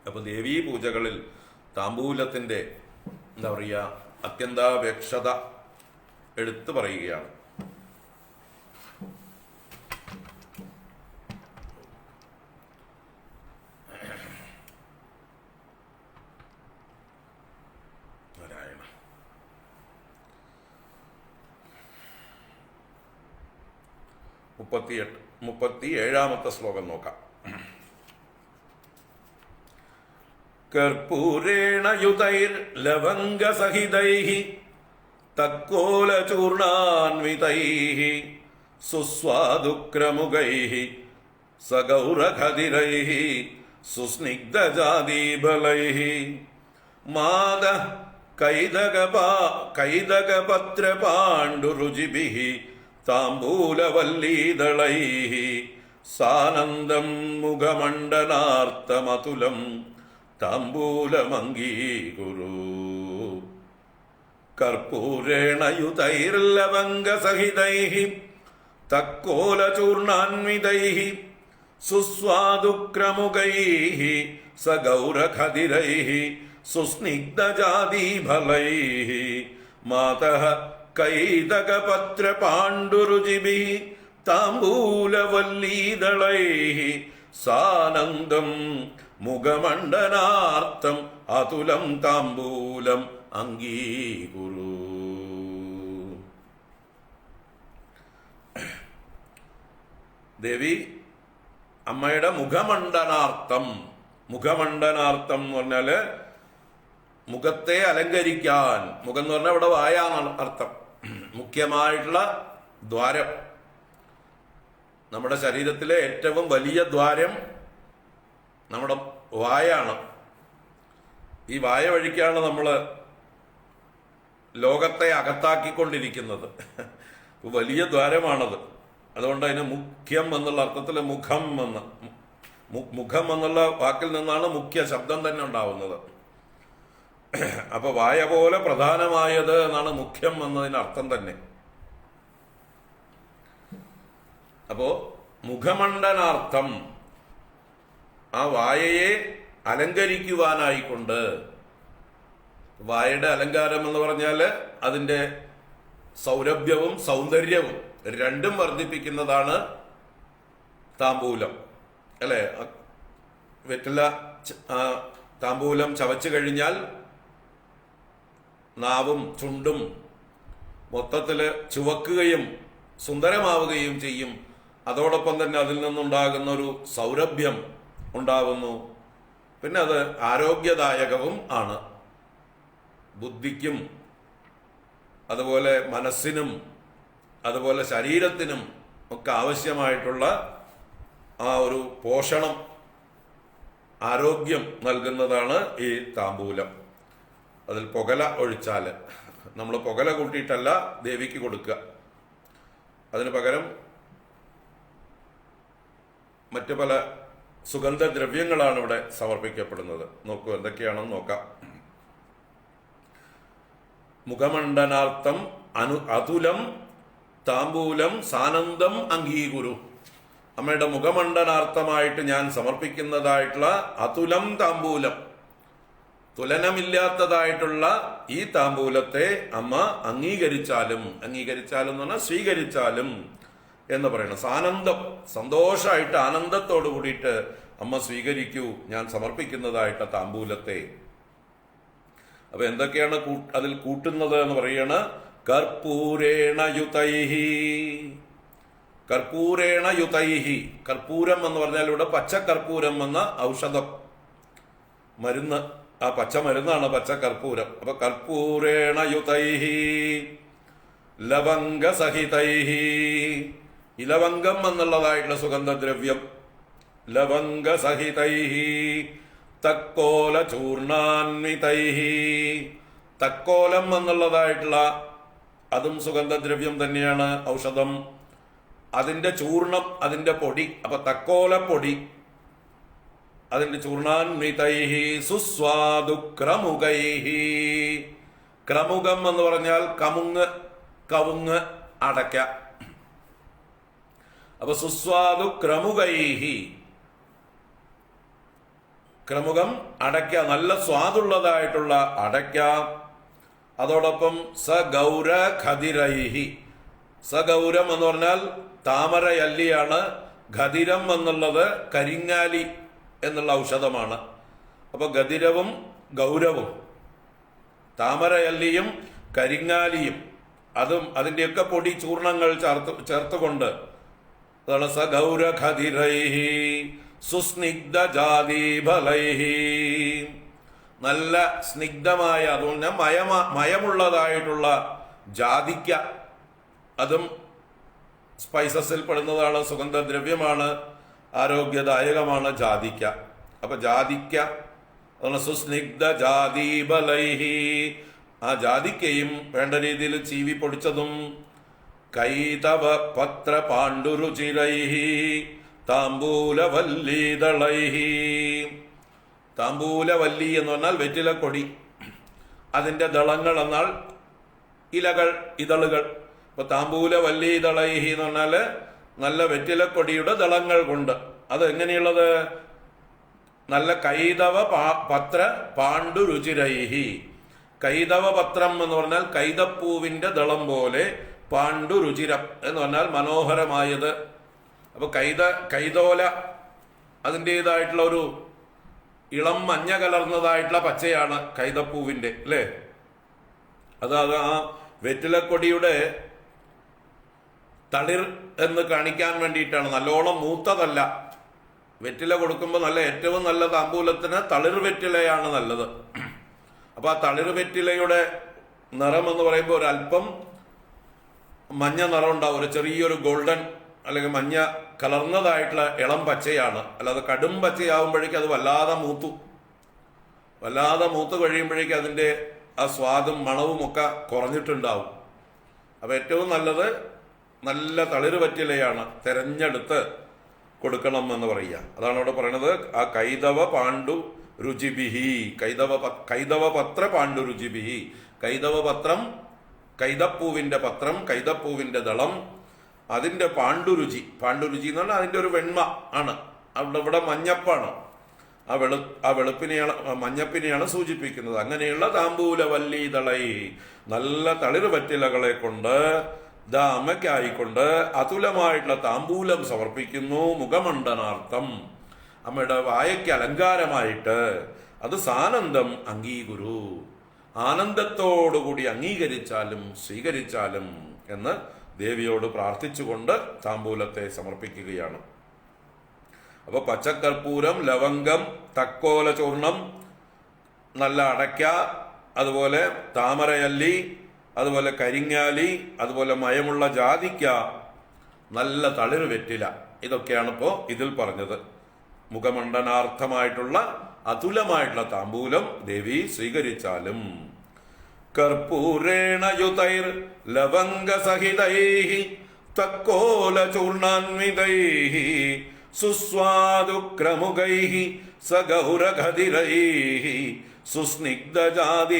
അപ്പോൾ ദേവീ പൂജകളിൽ താമ്പൂലത്തിൻ്റെ എന്താ പറയുക അത്യന്താപേക്ഷത എടുത്തു പറയുകയാണ്. നാരായണ. 37ാമത്തെ ശ്ലോകം നോക്കാം. കർപ്പൂരേണ യുതൈർ ലവംഗ സഹിതൈഃ തക്കോലചൂർണാന്വിതൈഃ സുസ്വാദുക്രമുകൈഃ സഗൗരഖദിരൈഃ സുസ്നിഗ്ധജാതീഫലൈഃ മാദ കൈതകപത്രപാണ്ഡുരുചിഭിഃ താംബൂലവല്ലീദളൈഃ സാനന്ദം മുഖമണ്ഡനാർത്തമതുലം താംബൂലമംഗീകുരു. കർപ്പൂരേണ യുതൈർലവംഗസഹിതൈഃ തക്കോലചൂർണാന്വിതൈഃ സുസ്വാദുക്രമുകൈഃ സഗൗരഖദിരൈഃ സുസ്നിഗ്ധജാതീഫലൈഃ മാതഃ കൈതകപത്രപാണ്ഡുരുചിഭിഃ താംബൂലവല്ലീദളൈഃ സാനന്ദം മുഖമണ്ഡനാർത്ഥം അതുലം താംബൂലം അംഗീകുരു. ദേവി അമ്മയുടെ മുഖമണ്ഡനാർത്ഥം എന്ന് പറഞ്ഞാല് മുഖത്തെ അലങ്കരിക്കാൻ. മുഖം എന്ന് പറഞ്ഞാൽ ഇവിടെ വായാന്നാണ് അർത്ഥം. മുഖ്യമായിട്ടുള്ള ദ്വാരം, നമ്മുടെ ശരീരത്തിലെ ഏറ്റവും വലിയ ദ്വാരം നമ്മുടെ വായാണ്. ഈ വായ വഴിക്കാണ് നമ്മൾ ലോകത്തെ അകത്താക്കിക്കൊണ്ടിരിക്കുന്നത്. വലിയ ദ്വാരമാണത്. അതുകൊണ്ട് അതിന് മുഖ്യം എന്നുള്ള അർത്ഥത്തിൽ മുഖം എന്നുള്ള വാക്കിൽ നിന്നാണ് മുഖ്യ ശബ്ദം തന്നെ ഉണ്ടാവുന്നത്. അപ്പൊ വായ പോലെ പ്രധാനമായത് എന്നാണ് മുഖ്യം എന്നതിന് അർത്ഥം തന്നെ. അപ്പോ മുഖമണ്ഡനാർത്ഥം, ആ വായയെ അലങ്കരിക്കുവാനായിക്കൊണ്ട്. വായയുടെ അലങ്കാരം എന്ന് പറഞ്ഞാൽ അതിൻ്റെ സൗരഭ്യവും സൗന്ദര്യവും രണ്ടും വർദ്ധിപ്പിക്കുന്നതാണ് താമ്പൂലം, അല്ലേ? വെറ്റില താമ്പൂലം ചവച്ചു കഴിഞ്ഞാൽ നാവും ചുണ്ടും മൊത്തത്തിൽ ചുവക്കുകയും സുന്ദരമാവുകയും ചെയ്യും. അതോടൊപ്പം തന്നെ അതിൽ നിന്നുണ്ടാകുന്ന ഒരു സൗരഭ്യം ഉണ്ടാവുന്നു. പിന്നെ അത് ആരോഗ്യദായകവും ആണ്. ബുദ്ധിക്കും അതുപോലെ മനസ്സിനും അതുപോലെ ശരീരത്തിനും ഒക്കെ ആവശ്യമായിട്ടുള്ള ആ ഒരു പോഷണം, ആരോഗ്യം നൽകുന്നതാണ് ഈ താമ്പൂലം. അതിൽ പുകല ഒഴിച്ചാൽ, നമ്മൾ പുകല കൂട്ടിയിട്ടല്ല ദേവിക്ക് കൊടുക്കുക, അതിന് പകരം മറ്റു പല സുഗന്ധദ്രവ്യങ്ങളാണ് ഇവിടെ സമർപ്പിക്കപ്പെടുന്നത്. നോക്കൂ എന്തൊക്കെയാണെന്ന് നോക്കാം. മുഖമണ്ഡനാർത്ഥം അതുലം താമ്പൂലം സാനന്ദം അംഗീകുരു. അമ്മയുടെ മുഖമണ്ഡനാർത്ഥമായിട്ട് ഞാൻ സമർപ്പിക്കുന്നതായിട്ടുള്ള അതുലം താമ്പൂലം, തുലനമില്ലാത്തതായിട്ടുള്ള ഈ താമ്പൂലത്തെ അമ്മ അംഗീകരിച്ചാലും എന്ന് പറഞ്ഞാൽ സ്വീകരിച്ചാലും എന്ന് പറയണം. സാനന്ദം, സന്തോഷമായിട്ട് ആനന്ദത്തോടു കൂടിയിട്ട് അമ്മ സ്വീകരിക്കൂ ഞാൻ സമർപ്പിക്കുന്നതായിട്ട് താമ്പൂലത്തെ. അപ്പൊ എന്തൊക്കെയാണ് അതിൽ കൂട്ടുന്നത് എന്ന് പറയാണ്. കർപ്പൂരേണ യുതൈഹി. കർപ്പൂരേണ യുതൈഹി. കർപ്പൂരം എന്ന് പറഞ്ഞാൽ ഇവിടെ പച്ചക്കർപ്പൂരം എന്ന ഔഷധം, മരുന്ന്, ആ പച്ച മരുന്നാണ് പച്ചക്കർപ്പൂരം. അപ്പൊ കർപ്പൂരേണ യുതൈഹി ലവംഗ സഹിതൈഹി. ഇലവംഗം എന്നുള്ളതായിട്ടുള്ള സുഗന്ധദ്രവ്യം. ലവംഗ സഹിതൈഹി തക്കോല ചൂർണാന്വിതൈഹി. തക്കോലം എന്നുള്ളതായിട്ടുള്ള അതും സുഗന്ധദ്രവ്യം തന്നെയാണ്, ഔഷധം. അതിന്റെ ചൂർണം, അതിന്റെ പൊടി. അപ്പൊ തക്കോലപ്പൊടി, അതിന്റെ ചൂർണാന്വിതൈഹി സുസ്വാദു ക്രമുകൈഹി. ക്രമുകം എന്ന് പറഞ്ഞാൽ കമുങ്ങ്, കവുങ്ങ്, അടയ്ക്ക. അപ്പൊ സുസ്വാദു ക്രമുകൈഹി, ക്രമുകം അടയ്ക്ക, നല്ല സ്വാദുള്ളതായിട്ടുള്ള അടയ്ക്ക. അതോടൊപ്പം സഗൗര ഖദിരൈഹി. സഗൗരം എന്ന് പറഞ്ഞാൽ താമരയല്ലിയാണ്. ഖദിരം എന്നുള്ളത് കരിങ്ങാലി എന്നുള്ള ഔഷധമാണ്. അപ്പൊ ഗദിരവും ഗൗരവും, താമരയല്ലിയും കരിങ്ങാലിയും, അതും അതിൻ്റെയൊക്കെ പൊടി ചൂർണങ്ങൾ ചേർത്തുകൊണ്ട് അതാണ് സഗൗര ഖദിരൈഹി സുസ്നിഗ്ധ ജാതിഫലൈഹി. നല്ല സ്നിഗ്ധമായ, അതുകൊണ്ട് മയമുള്ളതായിട്ടുള്ള ജാതിക്ക, അതും സ്പൈസസിൽ പെടുന്നതാണ്, സുഗന്ധദ്രവ്യമാണ്, ആരോഗ്യദായകമാണ് ജാതിക്ക. അപ്പൊ ജാതിക്ക അതാണ് സുസ്നിഗ്ധ ജാതിഫലൈഹി. ആ ജാതിക്കയും വേണ്ട രീതിയിൽ ചീവി പൊടിച്ചതും. കൈതവ പത്ര പാണ്ഡുരുചിരൈഹി താമ്പൂലവല്ലീതളൈഹി. താമ്പൂലവല്ലി എന്ന് പറഞ്ഞാൽ വെറ്റിലക്കൊടി, അതിന്റെ ദളങ്ങൾ എന്നാൽ ഇലകൾ, ഇതളുകൾ. ഇപ്പൊ താമ്പൂലവല്ലീതളൈഹി എന്ന് പറഞ്ഞാല് നല്ല വെറ്റിലക്കൊടിയുടെ ദളങ്ങൾ കൊണ്ട്. അത് എങ്ങനെയുള്ളത്? നല്ല കൈതവ പത്ര പാണ്ഡുരുചിരൈഹി. കൈതവ പത്രം എന്ന് പറഞ്ഞാൽ കൈതപ്പൂവിന്റെ ദളം പോലെ, പാണ്ഡുരുചിരം എന്ന് പറഞ്ഞാൽ മനോഹരമായത്. അപ്പൊ കൈതോല അതിൻ്റെതായിട്ടുള്ള ഒരു ഇളം മഞ്ഞ കലർന്നതായിട്ടുള്ള പച്ചയാണ് കൈതപ്പൂവിന്റെ, അല്ലേ? അത് ആ വെറ്റിലക്കൊടിയുടെ തളിർ എന്ന് കാണിക്കാൻ വേണ്ടിയിട്ടാണ്. നല്ലോണം മൂത്തതല്ല. വെറ്റില കൊടുക്കുമ്പോൾ നല്ല ഏറ്റവും നല്ല താമ്പൂലത്തിന് തളിർ വെറ്റിലയാണ് നല്ലത്. അപ്പൊ ആ തളിർ വെറ്റിലയുടെ നിറം എന്ന് പറയുമ്പോൾ ഒരല്പം മഞ്ഞ നിറം ഉണ്ടാവും, ഒരു ചെറിയൊരു ഗോൾഡൻ അല്ലെങ്കിൽ മഞ്ഞ കലർന്നതായിട്ടുള്ള ഇളം പച്ചയാണ്. അല്ലാതെ കടും പച്ചയാവുമ്പോഴേക്കും അത് വല്ലാതെ മൂത്ത് കഴിയുമ്പോഴേക്കും അതിൻ്റെ ആ സ്വാദും മണവും ഒക്കെ കുറഞ്ഞിട്ടുണ്ടാവും. അപ്പൊ ഏറ്റവും നല്ലത് നല്ല തളിര് പറ്റിലയാണ് തെരഞ്ഞെടുത്ത് കൊടുക്കണം എന്ന് പറയുക. അതാണ് അവിടെ പറയുന്നത്. ആ കൈതവ പാണ്ഡു രുചിബിഹി, കൈതവ പത്ര പാണ്ഡു രുചിബിഹി. കൈതവ പത്രം, കൈതപ്പൂവിന്റെ പത്രം, കൈതപ്പൂവിന്റെ ദളം, അതിന്റെ പാണ്ഡുരുചി. പാണ്ഡുരുചി എന്ന് പറഞ്ഞാൽ അതിന്റെ ഒരു വെണ്മ ആണ്. ഇവിടെ മഞ്ഞപ്പാണ്. ആ വെളുപ്പിനെയാണ്, മഞ്ഞപ്പിനെയാണ് സൂചിപ്പിക്കുന്നത്. അങ്ങനെയുള്ള താമ്പൂലവല്ലി ദളൈ, നല്ല തളിർ പറ്റിലകളെ കൊണ്ട് അമ്മയ്ക്കായിക്കൊണ്ട് അതുലമായിട്ടുള്ള താമ്പൂലം സമർപ്പിക്കുന്നു. മുഖമണ്ഡനാർത്ഥം, അമ്മയുടെ വായയ്ക്ക് അലങ്കാരമായിട്ട്. അത് സാനന്ദം അംഗീകുരു, ആനന്ദത്തോടുകൂടി അംഗീകരിച്ചാലും സ്വീകരിച്ചാലും എന്ന് ദേവിയോട് പ്രാർത്ഥിച്ചുകൊണ്ട് താമ്പൂലത്തെ സമർപ്പിക്കുകയാണ്. അപ്പൊ പച്ചക്കർപ്പൂരം, ലവംഗം, തക്കോല ചൂർണം, നല്ല അടയ്ക്ക, അതുപോലെ താമരയല്ലി, അതുപോലെ കരിങ്ങാലി, അതുപോലെ മയമുള്ള ജാതിക്ക, നല്ല തളിർ വെറ്റില, ഇതൊക്കെയാണ് ഇപ്പോൾ ഇതിൽ പറഞ്ഞത്. മുഖമണ്ഡനാർത്ഥമായിട്ടുള്ള അതുലമായിട്ടുള്ള താമ്പൂലം ദേവി സ്വീകരിച്ചാലും. കർപ്പൂരേണ യുതൈർ ലവംഗ സഹിതൈഃ തക്കോല ചൂർണാന്വിതൈഃ സുസ്വാദുക്രമുകൈഃ സഗൗരഖദിരൈഃ സുസ്നിഗ്ധജാതീബലൈഃ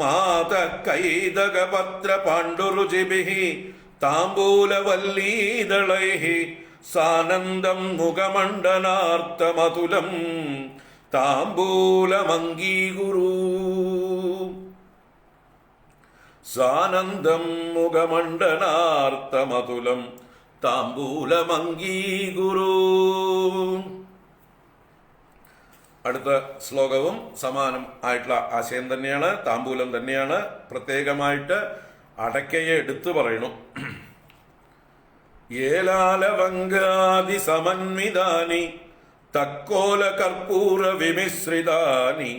മാതകൈതകപത്ര പാണ്ഡുരുചിഭിഃ താംബൂലവല്ലീദളൈഃ സാനന്ദം മുഖമണ്ഡനാർത്ഥമതുലം താംബൂലമംഗീകുരു. സാനന്ദം മുഖമണ്ഡനാർത്ഥമതുലം താംബൂലമംഗീകുരു. അടുത്ത ശ്ലോകവും സമാനം ആയിട്ടുള്ള ആശയം തന്നെയാണ്, താമ്പൂലം തന്നെയാണ്. പ്രത്യേകമായിട്ട് അടയ്ക്കയെ എടുത്തു പറയണു. ഏലാലവങ്കാദി സമന്വിതാനി തക്കോല കർപ്പൂര വിമിശ്രിതാനി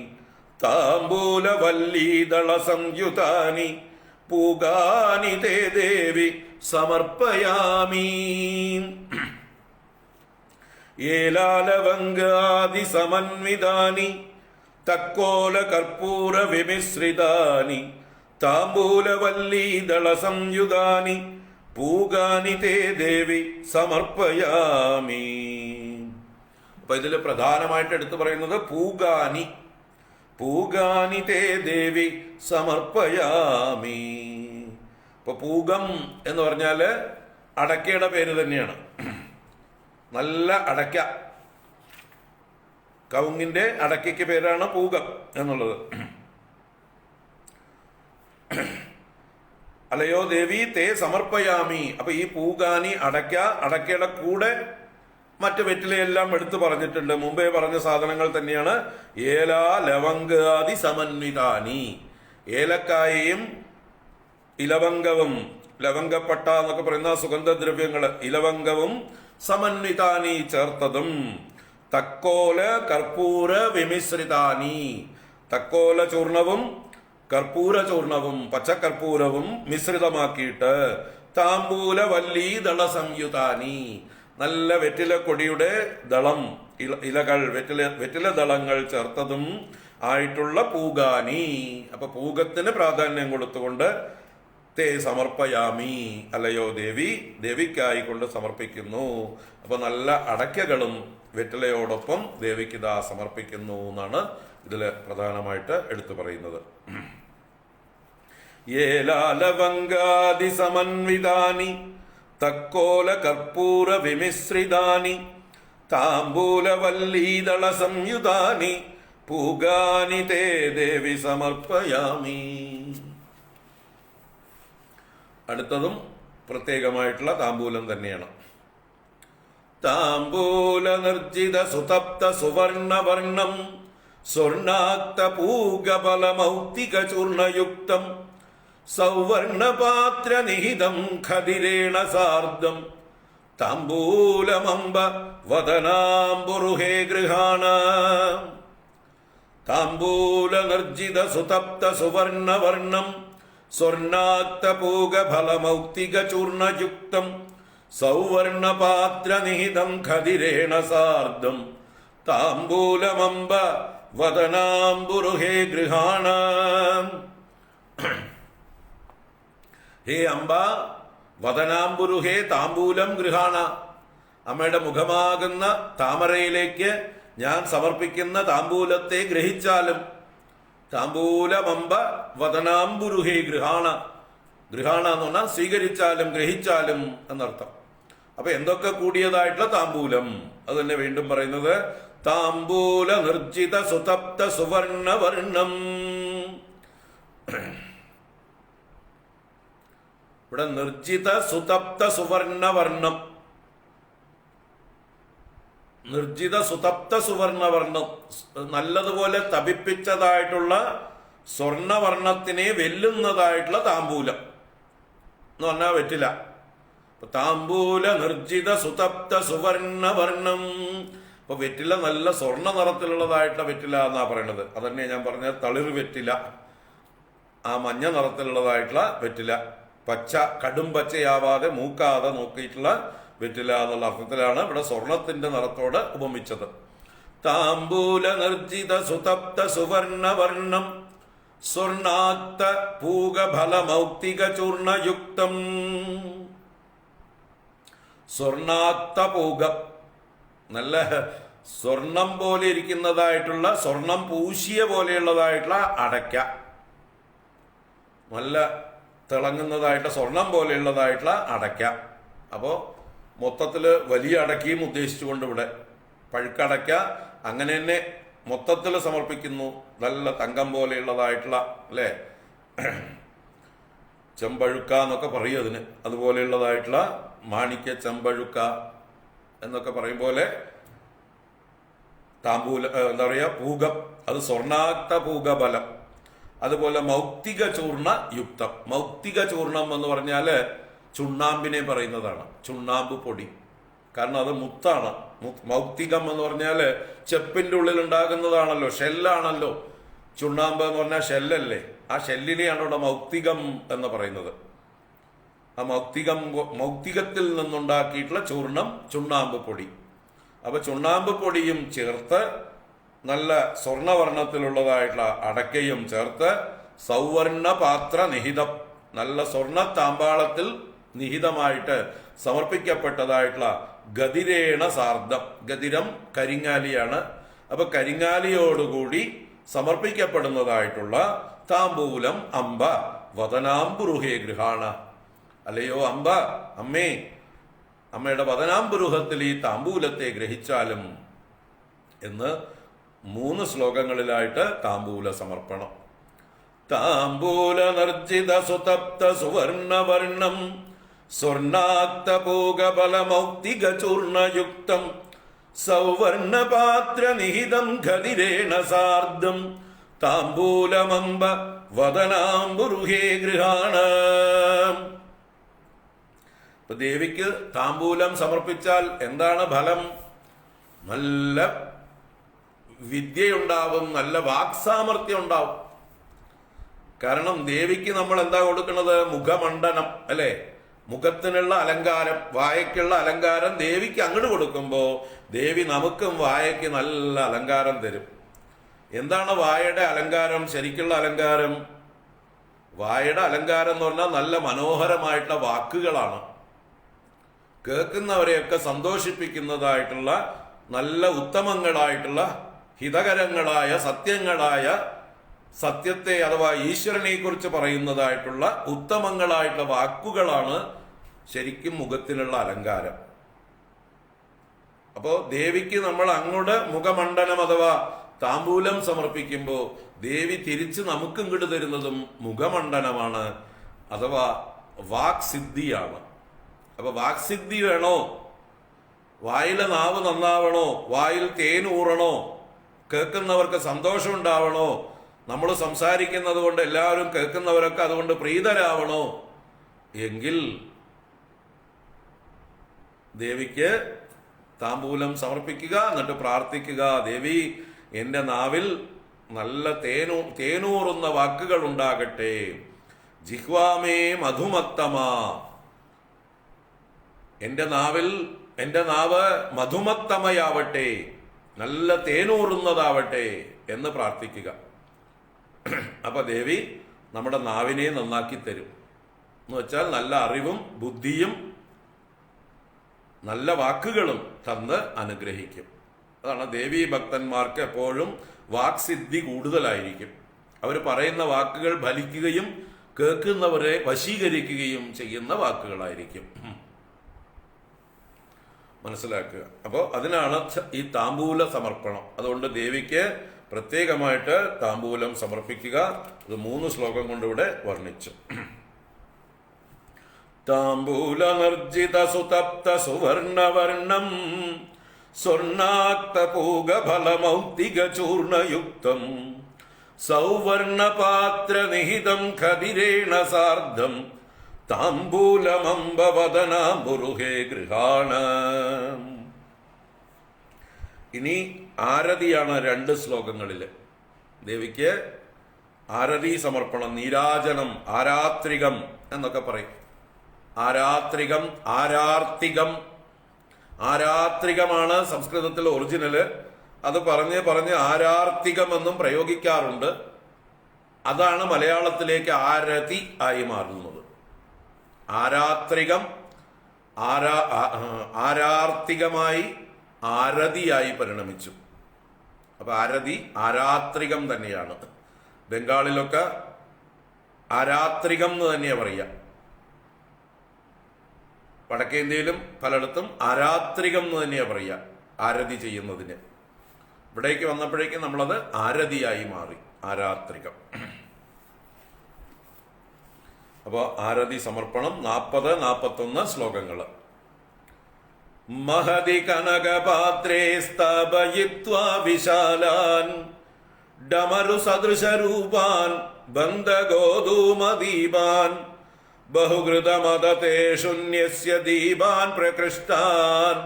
താംബൂലവല്ലീദള സംയുതാനി പൂഗാനി തേ ദേവി സമർപ്പയാമി. ഏലാലവങ്കാദി സമന്വിതാനി തക്കോല കർപ്പൂര വിമിശ്രിതാനി താംബൂലവല്ലീദള സംയുതാനി പൂഗാനി തേ ദേവി സമർപ്പയാമി. അപ്പൊ ഇതിൽ പ്രധാനമായിട്ട് എടുത്തു പറയുന്നത് പൂഗാനി, പൂഗാനി തേ ദേവി സമർപ്പയാമി. ഇപ്പൊ പൂഗം എന്ന് പറഞ്ഞാല് അടയ്ക്കയുടെ പേര് തന്നെയാണ്. നല്ല അടയ്ക്ക, കവുങ്ങിന്റെ അടയ്ക്കയ്ക്ക് പേരാണ് പൂഗം എന്നുള്ളത്. അലയോ ദേവി തേ സമർപ്പയാമി. അപ്പൊ ഈ പൂഗാനി അടയ്ക്കയുടെ കൂടെ മറ്റു വെറ്റിലയെല്ലാം എടുത്തു പറഞ്ഞിട്ടുണ്ട്. മുമ്പേ പറഞ്ഞ സാധനങ്ങൾ തന്നെയാണ്. ഏല ലവങ്കാദി സമന്വിതാനി, ഏലക്കായയും ഇലവങ്കവും, ലവങ്കപ്പട്ട എന്നൊക്കെ പറയുന്ന സുഗന്ധദ്രവ്യങ്ങള്, ഇലവങ്കവും സമന്വിതാനി ചേർത്തതും. തക്കോല കർപ്പൂര വിമിശ്രിതാനി, തക്കോല ചൂർണവും കർപ്പൂര ചൂർണവും പച്ചക്കർപ്പൂരവും മിശ്രിതമാക്കിയിട്ട്. താംബൂല വല്ലീദള സംയുതാനി, നല്ല വെറ്റില കൊടിയുടെ ദളം, ഇലകൾ, വെറ്റില ദളങ്ങൾ ചേർത്തതും ആയിട്ടുള്ള പൂഗാനി. അപ്പൊ പൂഗത്തിന് പ്രാധാന്യം കൊടുത്തുകൊണ്ട് തേ സമർപ്പയാമി, അല്ലയോ ദേവി, ദേവിക്കായി കൊണ്ട് സമർപ്പിക്കുന്നു. അപ്പൊ നല്ല അടയ്ക്കകളും വെറ്റിലയോടൊപ്പം ദേവിക്കിതാ സമർപ്പിക്കുന്നു എന്നാണ് ഇതില് പ്രധാനമായിട്ട് എടുത്തു പറയുന്നത്. ഏലാലവങ്കാദി സമന്വിതാനി തക്കോല കർപ്പൂര വിമിശ്രിതാനി താംബൂലവല്ലീദള സംയുതാനി പൂഗാനി തേ ദേവി സമർപ്പയാമി. അടുത്തതും പ്രത്യേകമായിട്ടുള്ള താംബൂലം തന്നെയാണ്. താംബൂല നിർജിത സുതപ്ത സുവർണവർണം സ്വർണാക്ത പൂഗബലമൗക്തിക ചൂർണയുക്തം സൗവർണപാത്ര നിഹിതം ഖദിരേണ സാർദ്ധം താംബൂലമംബ വദനാംബുരുഹേ ഗൃഹാണ. താംബൂല നിർജിത സുതപ്ത സുവർണവർണം സ്വർണാക്ത പൂഗഫലമൗക്തിക ചൂർണയുക്തം സൗവർണപാത്ര നിഹിതം ഖദിരേണ സാർദ്ധം താംബൂലമംബ വദനാംബുരുഹേ ഗൃഹാണ. ഹേ അംബ, വദനാംബുരുഹേ താംബൂലം ഗൃഹാണ. അമ്മയുടെ മുഖമാകുന്ന താമരയിലേക്ക് ഞാൻ സമർപ്പിക്കുന്ന താംബൂലത്തെ ഗ്രഹിച്ചാലും. താംബൂലമംബ വദനാംബുരുഹേ ഗൃഹാണ. ഗൃഹാണ എന്ന് പറഞ്ഞാൽ സ്വീകരിച്ചാലും ഗ്രഹിച്ചാലും എന്നർത്ഥം. അപ്പൊ എന്തൊക്കെ കൂടിയതായിട്ടുള്ള താംബൂലം, അത് തന്നെ വീണ്ടും പറയുന്നത്. താംബൂല നിർജിത സുതപ്ത സുവർണവർണം. ഇവിടെ നിർജിത സുതപ്ത സുവർണവർണം, നിർജിത സുതപ്ത സുവർണവർണം, നല്ലതുപോലെ തപിപ്പിച്ചതായിട്ടുള്ള സ്വർണവർണത്തിനെ വെല്ലുന്നതായിട്ടുള്ള താംബൂലം എന്ന് പറഞ്ഞാൽ വെറ്റില. താംബൂല നിർജിത സുതപ്ത സുവർണവർണം. ഇപ്പൊ വെറ്റില നല്ല സ്വർണ്ണ നിറത്തിലുള്ളതായിട്ടുള്ള വെറ്റില എന്നാ പറയണത്. അതന്നെ ഞാൻ പറഞ്ഞ തളിർ വെറ്റില, ആ മഞ്ഞ നിറത്തിലുള്ളതായിട്ടുള്ള വെറ്റില, പച്ച കടും പച്ചയാവാതെ മൂക്കാതെ നോക്കിയിട്ടുള്ള വെറ്റില എന്നുള്ള അർത്ഥത്തിലാണ് ഇവിടെ സ്വർണത്തിന്റെ നിറത്തോട് ഉപമിച്ചത്. താംബൂല നിർജിത സുതപ്ത സുവർണവർണം സ്വർണാക്ത പൂഗഫലമൗക്തിക ചൂർണയുക്തം. സ്വർണാക്ത പൂഗം, നല്ല സ്വർണം പോലെ ഇരിക്കുന്നതായിട്ടുള്ള, സ്വർണം പൂശിയ പോലെയുള്ളതായിട്ടുള്ള അടയ്ക്ക, നല്ല തിളങ്ങുന്നതായിട്ട് സ്വർണം പോലെയുള്ളതായിട്ടുള്ള അടയ്ക്ക. അപ്പോൾ മൊത്തത്തിൽ വലിയ അടയ്ക്കയും ഉദ്ദേശിച്ചുകൊണ്ട് ഇവിടെ പഴുക്കടയ്ക്ക അങ്ങനെ തന്നെ മൊത്തത്തിൽ സമർപ്പിക്കുന്നു. നല്ല തങ്കം പോലെയുള്ളതായിട്ടുള്ള, അല്ലേ, ചെമ്പഴുക്ക എന്നൊക്കെ പറയും അതിന്. അതുപോലെയുള്ളതായിട്ടുള്ള മാണിക്യ ചെമ്പഴുക്ക എന്നൊക്കെ പറയും പോലെ താമ്പൂല, എന്താ പറയുക, പൂകം, അത് സ്വർണാക്ത പൂഗബലം. അതുപോലെ മൗക്തിക ചൂർണ യുക്തം. മൗക്തിക ചൂർണം എന്ന് പറഞ്ഞാല് ചുണ്ണാമ്പിനെ പറയുന്നതാണ്, ചുണ്ണാമ്പ് പൊടി. കാരണം അത് മുത്താണ്. മൗക്തികം എന്ന് പറഞ്ഞാല് ചെപ്പിന്റെ ഉള്ളിൽ ഉണ്ടാകുന്നതാണല്ലോ, ഷെല്ലാണല്ലോ. ചുണ്ണാമ്പ് എന്ന് പറഞ്ഞാൽ ഷെല്ലല്ലേ, ആ ഷെല്ലിനെയാണ് ഇവിടെ മൗക്തികം എന്ന് പറയുന്നത്. ആ മൗക്തികത്തിൽ നിന്നുണ്ടാക്കിയിട്ടുള്ള ചൂർണം ചുണ്ണാമ്പ് പൊടി. അപ്പൊ ചുണ്ണാമ്പ് പൊടിയും ചേർത്ത് നല്ല സ്വർണവർണ്ണത്തിലുള്ളതായിട്ടുള്ള അടക്കയും ചേർത്ത് സൗവർണ പാത്ര നിഹിതം, നല്ല സ്വർണ താമ്പാളത്തിൽ നിഹിതമായിട്ട് സമർപ്പിക്കപ്പെട്ടതായിട്ടുള്ള ഗതിരേണ സാർദ്ധം. ഗതിരം കരിങ്ങാലിയാണ്. അപ്പൊ കരിങ്ങാലിയോടുകൂടി സമർപ്പിക്കപ്പെടുന്നതായിട്ടുള്ള താമ്പൂലം അംബ വദനാംബുരുഹേ ഗൃഹാണ. അല്ലയോ അംബ, അമ്മേ, അമ്മയുടെ വദനാംബുരുഹത്തിൽ ഈ താമ്പൂലത്തെ ഗ്രഹിച്ചാലും എന്ന് 3 ശ്ലോകങ്ങളിലായിട്ട് താമ്പൂല സമർപ്പണം. താമ്പൂല നിർജിത സുതപ്ത സുവർണവർണം സ്വർണാക്ത പൂഗബലമൗക്തിക ചൂർണയുക്തം സൗവർണപാത്ര നിഹിതം ഖദിരേണ സാർദ്ധം താമ്പൂലമംബ വദനാംബുരുഹേ ഗൃഹാണ. ഇപ്പൊ ദേവിക്ക് താമ്പൂലം സമർപ്പിച്ചാൽ എന്താണ് ഫലം? നല്ല വിദ്യയുണ്ടാവും, നല്ല വാക്സാമർത്ഥ്യം ഉണ്ടാവും. കാരണം ദേവിക്ക് നമ്മൾ എന്താ കൊടുക്കുന്നത്? മുഖമണ്ഡനം, അല്ലെ? മുഖത്തിനുള്ള അലങ്കാരം, വായക്കുള്ള അലങ്കാരം ദേവിക്ക് അങ്ങോട്ട് കൊടുക്കുമ്പോ ദേവി നമുക്കും വായക്ക് നല്ല അലങ്കാരം തരും. എന്താണ് വായയുടെ അലങ്കാരം? ശരിക്കുള്ള അലങ്കാരം, വായയുടെ അലങ്കാരം എന്ന് പറഞ്ഞാൽ നല്ല മനോഹരമായിട്ടുള്ള വാക്കുകളാണ്. കേൾക്കുന്നവരെയൊക്കെ സന്തോഷിപ്പിക്കുന്നതായിട്ടുള്ള നല്ല ഉത്തമങ്ങളായിട്ടുള്ള ഹിതകരങ്ങളായ സത്യങ്ങളായ, സത്യത്തെ അഥവാ ഈശ്വരനെ കുറിച്ച് പറയുന്നതായിട്ടുള്ള ഉത്തമങ്ങളായിട്ടുള്ള വാക്കുകളാണ് ശരിക്കും മുഖത്തിനുള്ള അലങ്കാരം. അപ്പോ ദേവിക്ക് നമ്മൾ അങ്ങോട്ട് മുഖമണ്ഡനം അഥവാ താമ്പൂലം സമർപ്പിക്കുമ്പോൾ ദേവി തിരിച്ച് നമുക്ക് ഇങ്ങോട്ട് തരുന്നതും മുഖമണ്ഡനമാണ്, അഥവാ വാക്സിദ്ധിയാണ്. അപ്പൊ വാക്സിദ്ധി വേണോ? വായിലെ നാവ് നന്നാവണോ? വായിൽ തേനൂറണോ? കേൾക്കുന്നവർക്ക് സന്തോഷം ഉണ്ടാവണോ? നമ്മൾ സംസാരിക്കുന്നത് കൊണ്ട് എല്ലാവരും കേൾക്കുന്നവരൊക്കെ അതുകൊണ്ട് പ്രീതരാവണോ? എങ്കിൽ ദേവിക്ക് താമ്പൂലം സമർപ്പിക്കുക, എന്നിട്ട് പ്രാർത്ഥിക്കുക, ദേവി എൻ്റെ നാവിൽ നല്ല തേനൂറുന്ന വാക്കുകൾ ഉണ്ടാകട്ടെ. ജിഹ്വാമേ മധുമത്തമ, എൻ്റെ നാവ് മധുമത്തമയാവട്ടെ, നല്ല തേനൂറുന്നതാവട്ടെ എന്ന് പ്രാർത്ഥിക്കുക. അപ്പൊ ദേവി നമ്മുടെ നാവിനെ നന്നാക്കി തരും. എന്ന് വെച്ചാൽ നല്ല അറിവും ബുദ്ധിയും നല്ല വാക്കുകളും തന്ന് അനുഗ്രഹിക്കും. അതാണ് ദേവീ ഭക്തന്മാർക്ക് എപ്പോഴും വാക്സിദ്ധി കൂടുതലായിരിക്കും. അവർ പറയുന്ന വാക്കുകൾ ഫലിക്കുകയും കേൾക്കുന്നവരെ വശീകരിക്കുകയും ചെയ്യുന്ന വാക്കുകളായിരിക്കും. മനസ്സിലാക്കുക. അപ്പോൾ അതിനാണ് ഈ താമ്പൂല സമർപ്പണം. അതുകൊണ്ട് ദേവിക്ക് പ്രത്യേകമായിട്ട് താമ്പൂലം സമർപ്പിക്കുക. ഇത് 3 ശ്ലോകം കൊണ്ട് ഇവിടെ വർണ്ണിച്ചു. താമ്പൂല നിർജിത സുതപ്ത സുവർണവർണം സ്വർണാക്ത പൂഗഫലമൗക്തിക ചൂർണയുക്തം സൗവർണപാത്ര നിഹിതം ഖദിരേണ സാർദ്ധം താംബൂലമംബവദനാംബുരുഹേ ഗൃഹാണ. ഇനി ആരതിയാണ് 2 ശ്ലോകങ്ങളില്. ദേവിക്ക് ആരതി സമർപ്പണം, നീരാജനം, ആരാത്രികം എന്നൊക്കെ പറയും. ആരാത്രികം, ആരാർത്തികം. ആരാത്രികമാണ് സംസ്കൃതത്തിൽ ഒറിജിനല്. അത് പറഞ്ഞ് ആരാർത്തികം എന്നും പ്രയോഗിക്കാറുണ്ട്. അതാണ് മലയാളത്തിലേക്ക് ആരതി ആയി മാറുന്നത്. ആരാത്രികം ആരാർത്തികമായി ആരതിയായി പരിണമിച്ചു. അപ്പൊ ആരതി ആരാത്രികം തന്നെയാണ്. ബംഗാളിലൊക്കെ ആരാത്രികം എന്ന് തന്നെയാ പറയുക. വടക്കേന്ത്യയിലും പലയിടത്തും ആരാത്രികം എന്ന് തന്നെയാ പറയുക ആരതി ചെയ്യുന്നതിന്. ഇവിടേക്ക് വന്നപ്പോഴേക്കും നമ്മളത് ആരതിയായി മാറി, ആരാത്രികം. അപ്പോൾ ആരതി സമർപ്പണം 40-41 ശ്ലോകങ്ങള്. മഹതി കനകപാത്രേ സ്ഥാപയിത്വാ വിശാലാൻ ഡമരു സദൃശരൂപാൻ ബന്ധഗോധൂമദീപാൻ ബഹുകൃതമദതേ ശൂന്യസ്യ ദീപാൻ പ്രകൃഷ്ടാൻ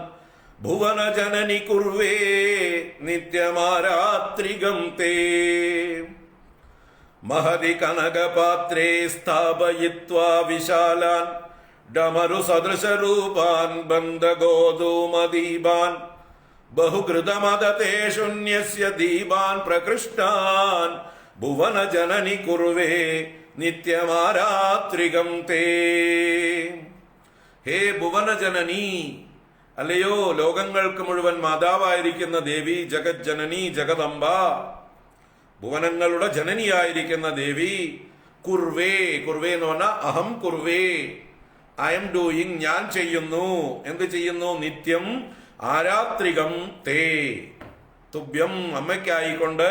ഭുവനജനനി കുർവേ നിത്യമാരാത്രികം തേ. മഹതി കനകപാത്രേ സ്ഥാപയിത്വാ വിശാലാൻ ഡമരു സദൃശരൂപാൻ ബന്ധഗോധൂമദീപാൻ ബഹുകൃതമദതേ ശൂന്യസ്യ ദീപാൻ പ്രകൃഷ്ടാൻ ഭുവനജനനി കുർവേ നിത്യമാരാത്രികം തേ. ഹേ ഭുവനജനനി, അല്ലയോ ലോകങ്ങൾക്ക് മുഴുവൻ മാതാവായിരിക്കുന്ന ദേവി, ജഗജ്ജനനി, ജഗദംബ, ഭുവനങ്ങളുടെ ജനനിയായിരിക്കുന്ന ദേവി, കുർവേ, കുർവേ എന്ന് പറഞ്ഞാൽ അഹം കുർവേ, ഐ എം ഡൂയിങ്, ഞാൻ ചെയ്യുന്നു. എന്ത് ചെയ്യുന്നു? നിത്യം ആരാത്രികം തേ, തുഭ്യം, അമ്മയ്ക്കായിക്കൊണ്ട്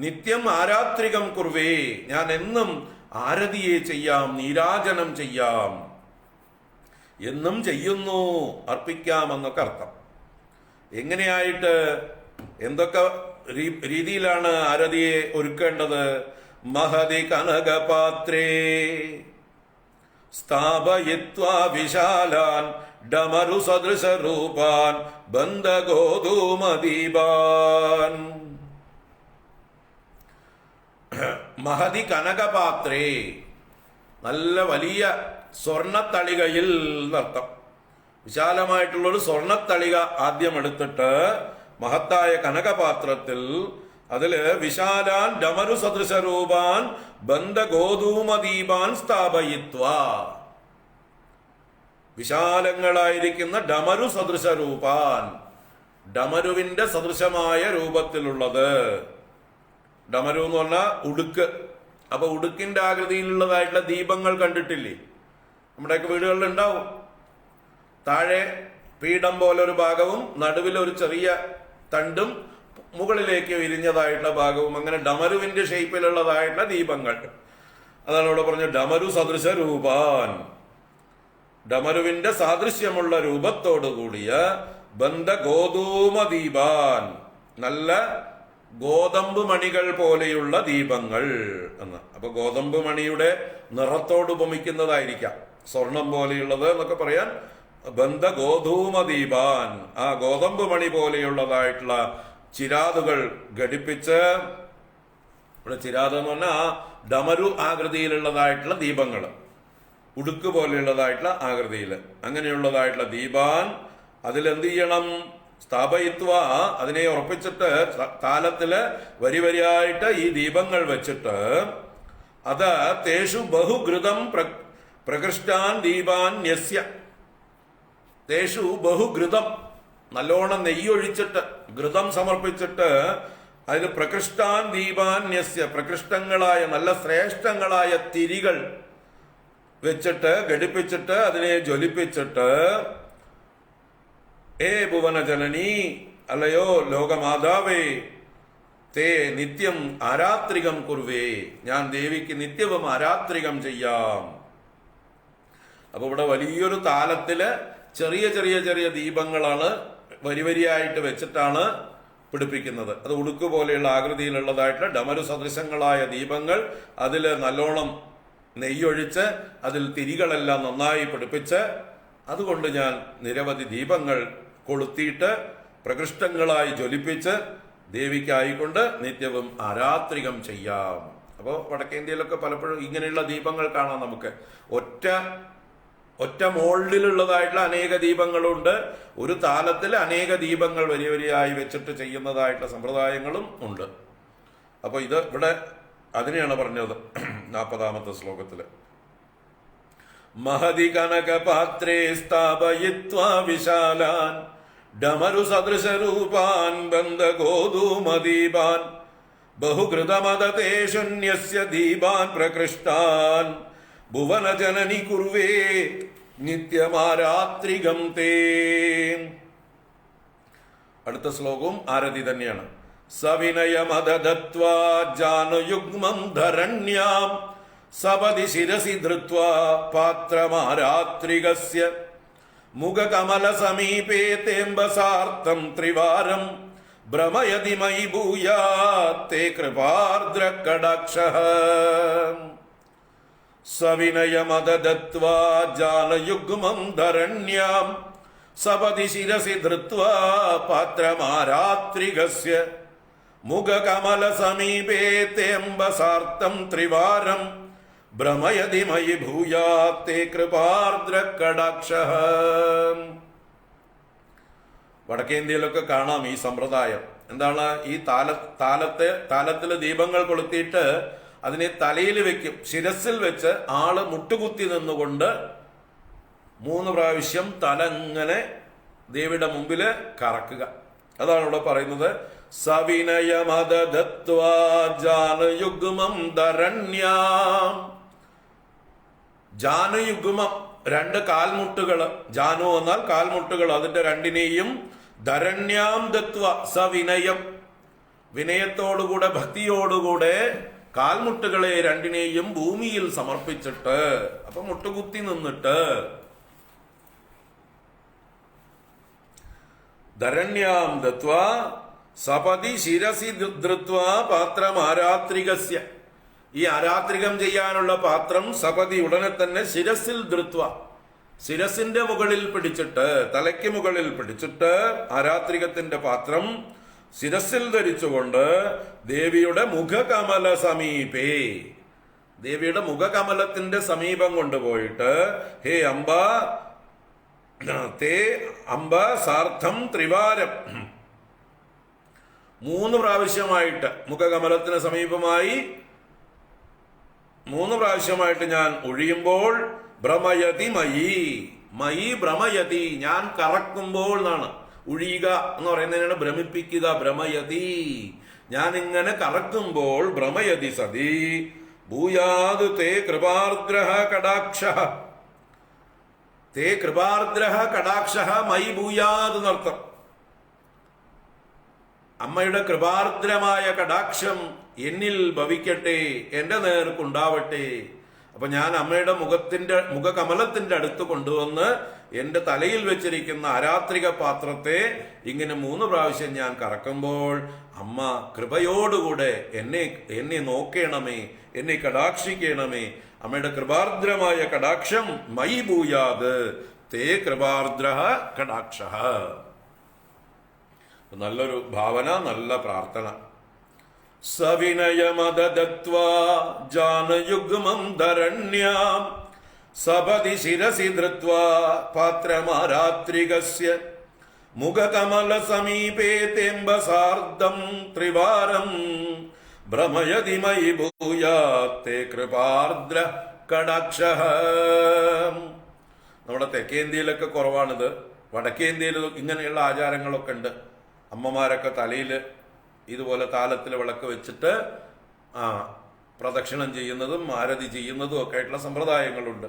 നിത്യം ആരാത്രികം കുർവേ, ഞാൻ എന്നും ആരതിയെ ചെയ്യാം, നീരാജനം ചെയ്യാം, എന്നും ചെയ്യുന്നു, അർപ്പിക്കാമെന്നൊക്കെ അർത്ഥം. എങ്ങനെയായിട്ട്, എന്തൊക്കെ രീതിയിലാണ് ആരതിയെ ഒരുക്കേണ്ടത്? മഹതി കനകപാത്രേ സ്ഥാപയിത്വാ വിശാലാൻ ഡമരു സദൃശരൂപാൻ ബന്ധഗോധൂമദീപാൻ. മഹതി കനകപാത്രേ, നല്ല വലിയ സ്വർണത്തളികയിൽ എന്നർത്ഥം. വിശാലമായിട്ടുള്ളൊരു സ്വർണത്തളിക ആദ്യം എടുത്തിട്ട് മഹത്തായ കനകപാത്രത്തിൽ അതില് വിശാലാൻ ഡമരു സദൃശരൂപാൻ ബന്ധഗോധൂമദീപാൻ സ്ഥാപയിത്വാ, വിശാലങ്ങളായിരിക്കുന്ന ഡമരു സദൃശരൂപാൻ, ഡമരുവിന്റെ സദൃശമായ രൂപത്തിലുള്ളത്. ഡമരു എന്ന് പറഞ്ഞാൽ ഉടുക്ക്. അപ്പൊ ഉടുക്കിന്റെ ആകൃതിയിലുള്ളതായിട്ടുള്ള ദീപങ്ങൾ കണ്ടിട്ടില്ലേ? നമ്മുടെയൊക്കെ വീടുകളിൽ ഉണ്ടാവും. താഴെ പീഠം പോലൊരു ഭാഗവും നടുവിൽ ഒരു ചെറിയ തണ്ടും മുകളിലേക്ക് വിരിഞ്ഞതായിട്ടുള്ള ഭാഗവും, അങ്ങനെ ഡമരുവിന്റെ ഷേപ്പിലുള്ളതായിട്ടുള്ള ദീപങ്ങൾ. അതാണ് ഇവിടെ പറഞ്ഞ ഡമരു സദൃശ രൂപാൻ, ഡമരുവിന്റെ സാദൃശ്യമുള്ള രൂപത്തോടു കൂടിയ ബന്ധഗോധൂമ ദീപാൻ, നല്ല ഗോതമ്പ് മണികൾ പോലെയുള്ള ദീപങ്ങൾ എന്ന്. അപ്പൊ ഗോതമ്പ് മണിയുടെ നിറത്തോട് ഉപമിക്കുന്നതായിരിക്കാം സ്വർണം പോലെയുള്ളത് എന്നൊക്കെ പറയാൻ. ബന്ധഗോധൂമ ദീപാൻ, ആ ഗോതമ്പ് മണി പോലെയുള്ളതായിട്ടുള്ള ചിരാതുകൾ ഘടിപ്പിച്ച്, ഇവിടെ ചിരാത് എന്ന് പറഞ്ഞാൽ ആ ഡമരു ആകൃതിയിലുള്ളതായിട്ടുള്ള ദീപങ്ങൾ, ഉടുക്ക് പോലെയുള്ളതായിട്ടുള്ള ആകൃതിയിൽ അങ്ങനെയുള്ളതായിട്ടുള്ള ദീപാൻ, അതിലെന്ത് ചെയ്യണം? സ്ഥാപയിത്വ, അതിനെ ഉറപ്പിച്ചിട്ട് താലത്തില് വരി വരിയായിട്ട് ഈ ദീപങ്ങൾ വെച്ചിട്ട്, അത് തേഷു ബഹുഘൃതം പ്രകൃഷ്ടാൻ ദീപാൻ ന്യസ്യ, തേഷു ബഹുഘൃതം, നല്ലോണം നെയ്യൊഴിച്ചിട്ട് ഘൃതം സമർപ്പിച്ചിട്ട് അതിൽ പ്രകൃഷ്ടാൻ ദീപാൻ ന്യസ്യ, പ്രകൃഷ്ടങ്ങളായ നല്ല ശ്രേഷ്ഠങ്ങളായ തിരികൾ വെച്ചിട്ട് ഘടിപ്പിച്ചിട്ട് അതിനെ ജ്വലിപ്പിച്ചിട്ട്, ഏ ഭുവനജനനി, അല്ലയോ ലോകമാതാവേ, തേ നിത്യം ആരാത്രികം കുർവേ, ഞാൻ ദേവിക്ക് നിത്യവും ആരാത്രികം ചെയ്യാം. അപ്പൊ ഇവിടെ വലിയൊരു താലത്തില് ചെറിയ ചെറിയ ചെറിയ ദീപങ്ങളാണ് വരി വരിയായിട്ട് വെച്ചിട്ടാണ് പിടിപ്പിക്കുന്നത്. അത് ഉടുക്ക് പോലെയുള്ള ആകൃതിയിലുള്ളതായിട്ട് ഡമരു സദൃശങ്ങളായ ദീപങ്ങൾ അതിൽ നല്ലോണം നെയ്യൊഴിച്ച് അതിൽ തിരികളെല്ലാം നന്നായി പിടിപ്പിച്ച് അതുകൊണ്ട് ഞാൻ നിരവധി ദീപങ്ങൾ കൊളുത്തിയിട്ട് പ്രകൃഷ്ടങ്ങളായി ജ്വലിപ്പിച്ച് ദേവിക്കായിക്കൊണ്ട് നിത്യവും ആരാത്രികം ചെയ്യാം. അപ്പോൾ വടക്കേന്ത്യയിലൊക്കെ പലപ്പോഴും ഇങ്ങനെയുള്ള ദീപങ്ങൾ കാണാം. നമുക്ക് ഒറ്റ മോൾഡിലുള്ളതായിട്ടുള്ള അനേക ദീപങ്ങളുണ്ട്. ഒരു താലത്തിൽ അനേക ദീപങ്ങൾ വരി വരിയായി വെച്ചിട്ട് ചെയ്യുന്നതായിട്ടുള്ള സമ്പ്രദായങ്ങളും ഉണ്ട്. അപ്പോൾ ഇത് ഇവിടെ അതിനെയാണ് പറഞ്ഞത് 40ാമത്തെ ശ്ലോകത്തില്. മഹതി കനകപാത്രേ സ്ഥാപയിത്വാ വിശാലാൻ ഡമരു സദൃശരൂപാൻ ബന്ധഗോധൂമദീപാൻ ബഹുകൃതമദതേ ശൂന്യസ്യ ദീപാൻ പ്രകൃഷ്ടാൻ ഭുവനജനനി കുർവേ നിത്യമാരാത്രികം തേ. അടുത്ത ശ്ലോകവും ആരതി തന്നെയാണ്. സവിനയമദദത്വാ ജാനുയുഗ്മം ധരണ്യാം സപതി ശിരസി ധൃത്വാ പാത്രമാരാത്രികസ്യ മുഖകമല സമീപേ തേംബസാർത്ഥം ത്രിവാരം ഭ്രമയതി മയി ഭൂയാത്തേ കൃപാർദ്ര കടാക്ഷഃ. സവിനയമദദത്വാ ജാനയുഗ്മം ധരണ്യാം സപതി ശിരസി ധൃത്വാ പാത്രമാരാത്രികസ്യ മുഖകമല സമീപേ തേംബസാർത്ഥം ത്രിവാരം ഭ്രമയതി മയി ഭൂയാത്തേ കൃപാർദ്ര കടാക്ഷഃ. വടക്കേന്ത്യയിലൊക്കെ കാണാം ഈ സമ്പ്രദായം. എന്താണ്? ഈ താലത്തിൽ ദീപങ്ങൾ കൊളുത്തിയിട്ട് അതിനെ തലയിൽ വെക്കും. ശിരസിൽ വെച്ച് ആള് മുട്ടുകുത്തി നിന്നുകൊണ്ട് 3 പ്രാവശ്യം തല ഇങ്ങനെ ദേവിയുടെ മുമ്പില് കറക്കുക. അതാണ് ഇവിടെ പറയുന്നത്. സവിനയമദദത്വാ ജാനയുഗ്മം ധരണ്യാം. ജാനുയുഗ്മം 2 കാൽമുട്ടുകള്. ജാനു എന്നാൽ കാൽമുട്ടുകൾ. അതിന്റെ 2നെയും ധരണ്യാം ദത്വ സവിനയം, വിനയത്തോടുകൂടെ ഭക്തിയോടുകൂടെ കാൽമുട്ടുകളെ 2നെയും ഭൂമിയിൽ സമർപ്പിച്ചിട്ട്, അപ്പൊ മുട്ടുകുത്തി നിന്നിട്ട് ധരണ്യാം ദത്വ സപതി ശിരസി ധൃത്വ പാത്രം ആരാത്രികസ്യ. ഈ ആരാത്രികം ചെയ്യാനുള്ള പാത്രം സപതി ഉടനെ തന്നെ ശിരസിൽ ധൃത്വ, ശിരസിന്റെ മുകളിൽ പിടിച്ചിട്ട്, തലയ്ക്ക് മുകളിൽ പിടിച്ചിട്ട് ആരാത്രികത്തിന്റെ പാത്രം ശിരസിൽ ധരിച്ചുകൊണ്ട് ദേവിയുടെ മുഖകമല സമീപേ, ദേവിയുടെ മുഖകമലത്തിന്റെ സമീപം കൊണ്ടുപോയിട്ട് ഹേ അംബ തേ അംബ സാർത്ഥം ത്രിവാരം, 3 പ്രാവശ്യമായിട്ട് മുഖകമലത്തിന് സമീപമായി 3 പ്രാവശ്യമായിട്ട് ഞാൻ ഒഴിയുമ്പോൾ ഭ്രമയതി മയി, മയി ഭ്രമയതി, ഞാൻ കറക്കുമ്പോൾ എന്നാണ്. ഒഴിയുക എന്ന് പറയുന്നതിനാണ് ഭ്രമിപ്പിക്കുക. ഭ്രമയതി, ഞാൻ ഇങ്ങനെ കറക്കുമ്പോൾ ഭ്രമയതി സതി ഭൂയാത് തേ കൃപാർദ്രഃ കടാക്ഷഃ. തേ കൃപാർദ്രഃ കടാക്ഷഃ മയി ഭൂയാത് എന്നർത്ഥം. അമ്മയുടെ കൃപാർദ്രമായ കടാക്ഷം എന്നിൽ ഭവിക്കട്ടെ, എന്റെ നേർക്കുണ്ടാവട്ടെ. അപ്പൊ ഞാൻ അമ്മയുടെ മുഖകമലത്തിന്റെ അടുത്ത് കൊണ്ടുവന്ന് എന്റെ തലയിൽ വെച്ചിരിക്കുന്ന ആരാത്രിക പാത്രത്തെ ഇങ്ങനെ 3 പ്രാവശ്യം ഞാൻ കറക്കുമ്പോൾ അമ്മ കൃപയോടുകൂടെ എന്നെ നോക്കേണമേ, എന്നെ കടാക്ഷിക്കണമേ. അമ്മയുടെ കൃപാർദ്രമായ കടാക്ഷം മയി ഭൂയാത് തേ കൃപാർദ്രഃ കടാക്ഷഃ. നല്ലൊരു ഭാവന, നല്ല പ്രാർത്ഥന. സവിനയമദദത്വാ ജാനയുഗ്മം ധരണ്യാം സപതി ശിരസി ധൃത്വാ പാത്രമാരാത്രികസ്യ മുഖകമല സമീപേ തേംബസാർദ്ധം ത്രിവാരം ഭ്രമയതി മയി ഭൂയാത്തേ കൃപാർദ്ര കടാക്ഷഃ. നമ്മുടെ തെക്കേന്ത്യയിലൊക്കെ കുറവാണിത്. വടക്കേന്ത്യയിൽ ഇങ്ങനെയുള്ള ആചാരങ്ങളൊക്കെ ഉണ്ട്. അമ്മമാരൊക്കെ തലയിൽ ഇതുപോലെ താലത്തിൽ വിളക്ക് വെച്ചിട്ട് പ്രദക്ഷിണം ചെയ്യുന്നതും ആരതി ചെയ്യുന്നതും ഒക്കെ ആയിട്ടുള്ള സമ്പ്രദായങ്ങളുണ്ട്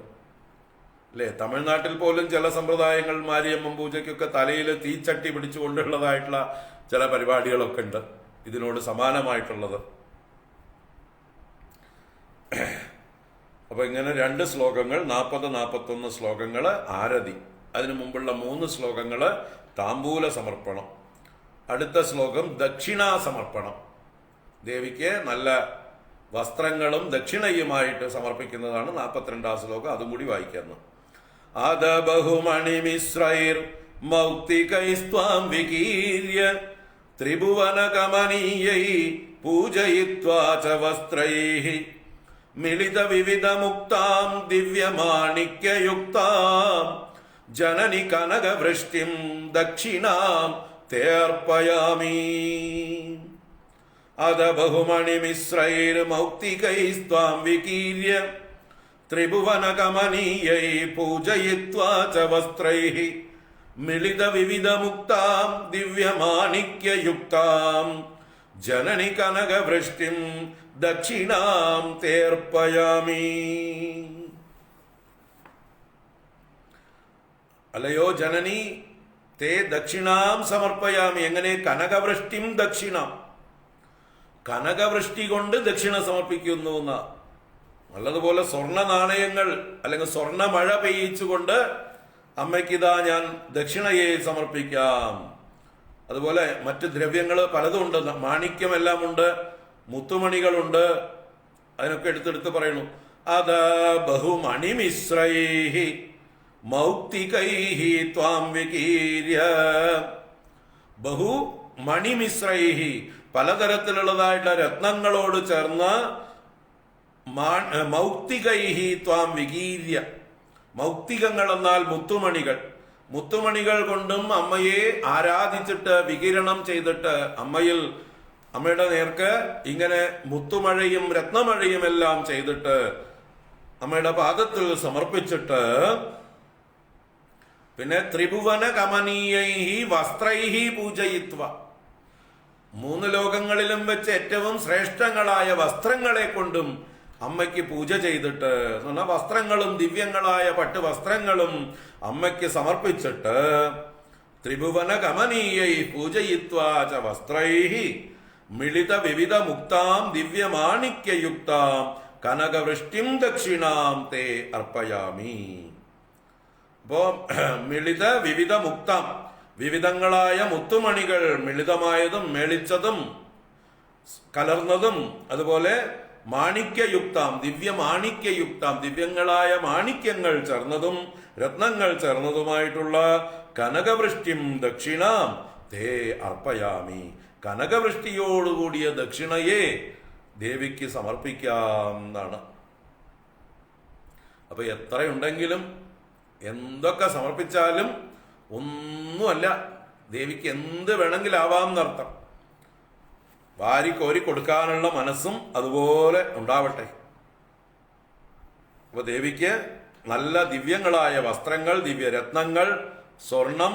അല്ലേ. തമിഴ്നാട്ടിൽ പോലും ചില സമ്പ്രദായങ്ങൾ മാരിയമ്മൻ പൂജയ്ക്കൊക്കെ തലയിൽ തീച്ചട്ടി പിടിച്ചുകൊണ്ടുള്ളതായിട്ടുള്ള ചില പരിപാടികളൊക്കെ ഉണ്ട് ഇതിനോട് സമാനമായിട്ടുള്ളത്. അപ്പൊ ഇങ്ങനെ 2 ശ്ലോകങ്ങൾ, 40-41 ശ്ലോകങ്ങള് ആരതി. അതിനു മുമ്പുള്ള 3 ശ്ലോകങ്ങള് താമ്പൂല സമർപ്പണം. അടുത്ത ശ്ലോകം ദക്ഷിണാ സമർപ്പണം. ദേവിക്ക് നല്ല വസ്ത്രങ്ങളും ദക്ഷിണയുമായിട്ട് സമർപ്പിക്കുന്നതാണ് 42 ശ്ലോകം. അതും കൂടി വായിക്കുന്നു. അദബഹുമണിമിശ്രൈർ മൗക്തികൈസ്ത്വാം വികീര്യ ത്രിഭുവനകമനീയൈ പൂജയിത്വാ ച വസ്ത്രൈഃ മിളിത വിവിധമുക്താം ദിവ്യമാണിക്യയുക്താം ജനനി കനകവൃഷ്ടിം ദക്ഷിണാം തേർപ്പയാമി. അദബഹുമണിമിശ്രൈർ മൗക്തികൈസ്ത്വാം വികീര്യ ത്രിഭുവനകമനീയൈ പൂജയിത്വാ ച വസ്ത്രൈഃ മിളിത വിവിധമുക്താം ദിവ്യമാണിക്യയുക്താം ജനനി കനകവൃഷ്ടിം ദക്ഷിണാം തേർപ്പയാമി. അല്ലയോ ജനനി, തേ ദക്ഷിണാം സമർപ്പയാമി. എങ്ങനെ? കനകവൃഷ്ടിം ദക്ഷിണാം. കനകവൃഷ്ടി കൊണ്ട് ദക്ഷിണ സമർപ്പിക്കുന്നു എന്ന. നല്ലതുപോലെ സ്വർണ്ണ നാണയങ്ങൾ അല്ലെങ്കിൽ സ്വർണ്ണ മഴ പെയ്യിച്ചുകൊണ്ട് അമ്മയ്ക്കിതാ ഞാൻ ദക്ഷിണയെ സമർപ്പിക്കാം. അതുപോലെ മറ്റ് ദ്രവ്യങ്ങൾ പലതും ഉണ്ട്, മാണിക്യമെല്ലാം ഉണ്ട്, മുത്തുമണികളുണ്ട്. അതിനൊക്കെ എടുത്തെടുത്ത് പറയുന്നു. അത ബഹുമണിമിശ്രൈഃ മൗക്തികൈഃ ത്വാം വികീര്യ. ബഹു മണിമിശ്രൈഃ പലതരത്തിലുള്ളതായിട്ടുള്ള രത്നങ്ങളോട് ചേർന്ന് മൗക്തികൈഃ ത്വാം വികീര്യ. മൗക്തികങ്ങൾ എന്നാൽ മുത്തുമണികൾ. മുത്തുമണികൾ കൊണ്ടും അമ്മയെ ആരാധിച്ചിട്ട് വികിരണം ചെയ്തിട്ട് അമ്മയുടെ നേർക്ക് ഇങ്ങനെ മുത്തുമഴയും രത്നമഴയും എല്ലാം ചെയ്തിട്ട് അമ്മയുടെ പാദത്തിൽ സമർപ്പിച്ചിട്ട് പിന്നെ ത്രിഭുവന കമനീയൈഃ വസ്ത്രൈഃ പൂജയിത്വ. 3 ലോകങ്ങളിലും വെച്ച് ഏറ്റവും ശ്രേഷ്ഠങ്ങളായ വസ്ത്രങ്ങളെ കൊണ്ടും അമ്മയ്ക്ക് പൂജ ചെയ്തിട്ട്, എന്ന് പറഞ്ഞാൽ വസ്ത്രങ്ങളും ദിവ്യങ്ങളായ പട്ടുവസ്ത്രങ്ങളും അമ്മയ്ക്ക് സമർപ്പിച്ചിട്ട് ത്രിഭുവന കമനീയൈ പൂജയിത്വാ ച വസ്ത്രൈഃ മിളിത വിവിധ മുക്താം ദിവ്യമാണിക്യയുക്താം കനകവൃഷ്ടിം ദക്ഷിണാം തേ അർപ്പയാമി. അപ്പോ മിളിത വിവിധ മുക്താം, വിവിധങ്ങളായ മുത്തുമണികൾ, മിളിതമായതും മേളിച്ചതും കലർന്നതും, അതുപോലെ മാണിക്യയുക്താം ദിവ്യമാണിക്യയുക്താം ദിവ്യങ്ങളായ മാണിക്യങ്ങൾ ചേർന്നതും രത്നങ്ങൾ ചേർന്നതുമായിട്ടുള്ള കനകവൃഷ്ടിം ദക്ഷിണാം തേ അർപ്പയാമി. കനകവൃഷ്ടിയോടുകൂടിയ ദക്ഷിണയെ ദേവിക്ക് സമർപ്പിക്കാം എന്നാണ്. അപ്പൊ എത്രയുണ്ടെങ്കിലും എന്തൊക്കെ സമർപ്പിച്ചാലും ഒന്നുമല്ല, ദേവിക്ക് എന്ത് വേണമെങ്കിലാവാം എന്നർത്ഥം. വാരിക്കോരി കൊടുക്കാനുള്ള മനസ്സും അതുപോലെ ഉണ്ടാവട്ടെ. അപ്പൊ ദേവിക്ക് നല്ല ദിവ്യങ്ങളായ വസ്ത്രങ്ങൾ, ദിവ്യരത്നങ്ങൾ, സ്വർണം,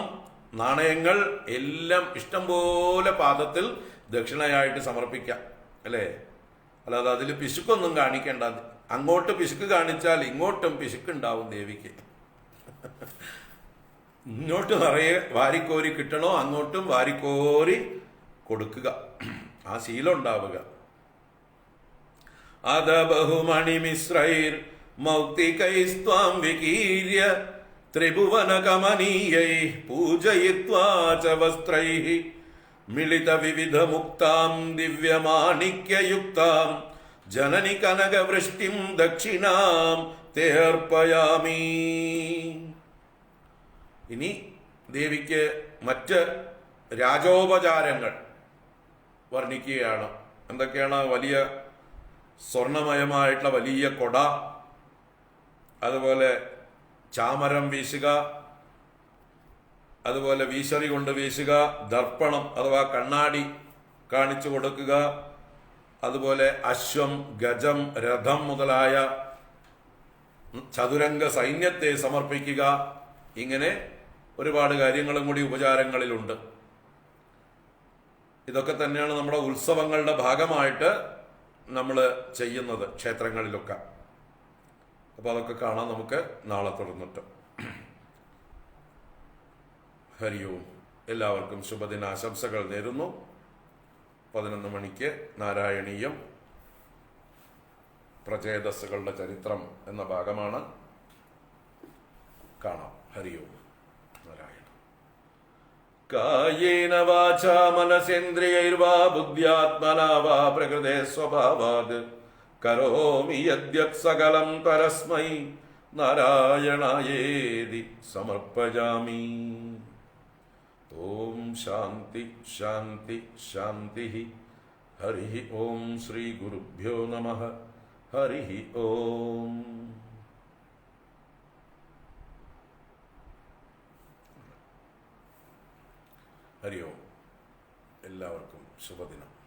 നാണയങ്ങൾ എല്ലാം ഇഷ്ടം പോലെ പാദത്തിൽ ദക്ഷിണയായിട്ട് സമർപ്പിക്കാം, അല്ലേ? അല്ലാതെ അതിൽ പിശുക്കൊന്നും കാണിക്കേണ്ട. അങ്ങോട്ട് പിശുക്ക് കാണിച്ചാൽ ഇങ്ങോട്ടും പിശുക്കുണ്ടാവും ദേവിക്ക്. ഇങ്ങോട്ട് നിറയെ വാരിക്കോരി കിട്ടണോ അങ്ങോട്ടും വാരിക്കോരി കൊടുക്കുക, ആ ശീലം ഉണ്ടാവുക. അദ ബഹുമണിമിശ്രൈർ മൗക്തികൈസ്ത്വാം വികീര്യ ത്രിഭുവന കമനീയൈ പൂജയിത്വാ ച വസ്ത്രൈഃ മിളിത വിവിധ മുക്താം ദിവ്യമാണിക്യയുക്താം ജനനി കനകവൃഷ്ടിം ദക്ഷിണാം തേർപ്പയാമി. ഇനി ദേവിക്ക് മറ്റ് രാജോപചാരങ്ങൾ വർണ്ണിക്കുകയാണ്. എന്തൊക്കെയാണ്? വലിയ സ്വർണമയമായിട്ടുള്ള വലിയ കൊട, അതുപോലെ ചാമരം വീശുക, അതുപോലെ വീശറി കൊണ്ട് വീശുക, ദർപ്പണം അഥവാ കണ്ണാടി കാണിച്ചു കൊടുക്കുക, അതുപോലെ അശ്വം, ഗജം, രഥം മുതലായ ചതുരംഗ സൈന്യത്തെ സമർപ്പിക്കുക. ഇങ്ങനെ ഒരുപാട് കാര്യങ്ങളും കൂടി ഉപചാരങ്ങളിലുണ്ട്. ഇതൊക്കെ തന്നെയാണ് നമ്മുടെ ഉത്സവങ്ങളുടെ ഭാഗമായിട്ട് നമ്മൾ ചെയ്യുന്നത് ക്ഷേത്രങ്ങളിലൊക്കെ. അപ്പോൾ അതൊക്കെ കാണാൻ നമുക്ക് നാളെ തുടർന്നിട്ട്. ഹരി ഓം. എല്ലാവർക്കും ശുഭദിനാശംസകൾ നേരുന്നു. 11 മണിക്ക് നാരായണീയം പ്രചേതസ്സുകളുടെ ചരിത്രം എന്ന ഭാഗമാണ്. കാണാം. ഹരി ഓം. നാരായണ. കായേന വാചാ മനസേന്ദ്രിയൈർവാ ബുദ്ധ്യാത്മനാ വാ പ്രകൃതേ സ്വഭാവാത് കരോമി യദ്യത് സകലം പരസ്മൈ നാരായണായേതി സമർപ്പയാമി. ഓം ശാന്തി ശാന്തി ശാന്തി. ഹരി ഓം. ശ്രീ ഗുരുഭ്യോ നമഃ. ഹരി ഓം. ഹരി ഓം. എല്ലാവർക്കും ശുഭദിനം.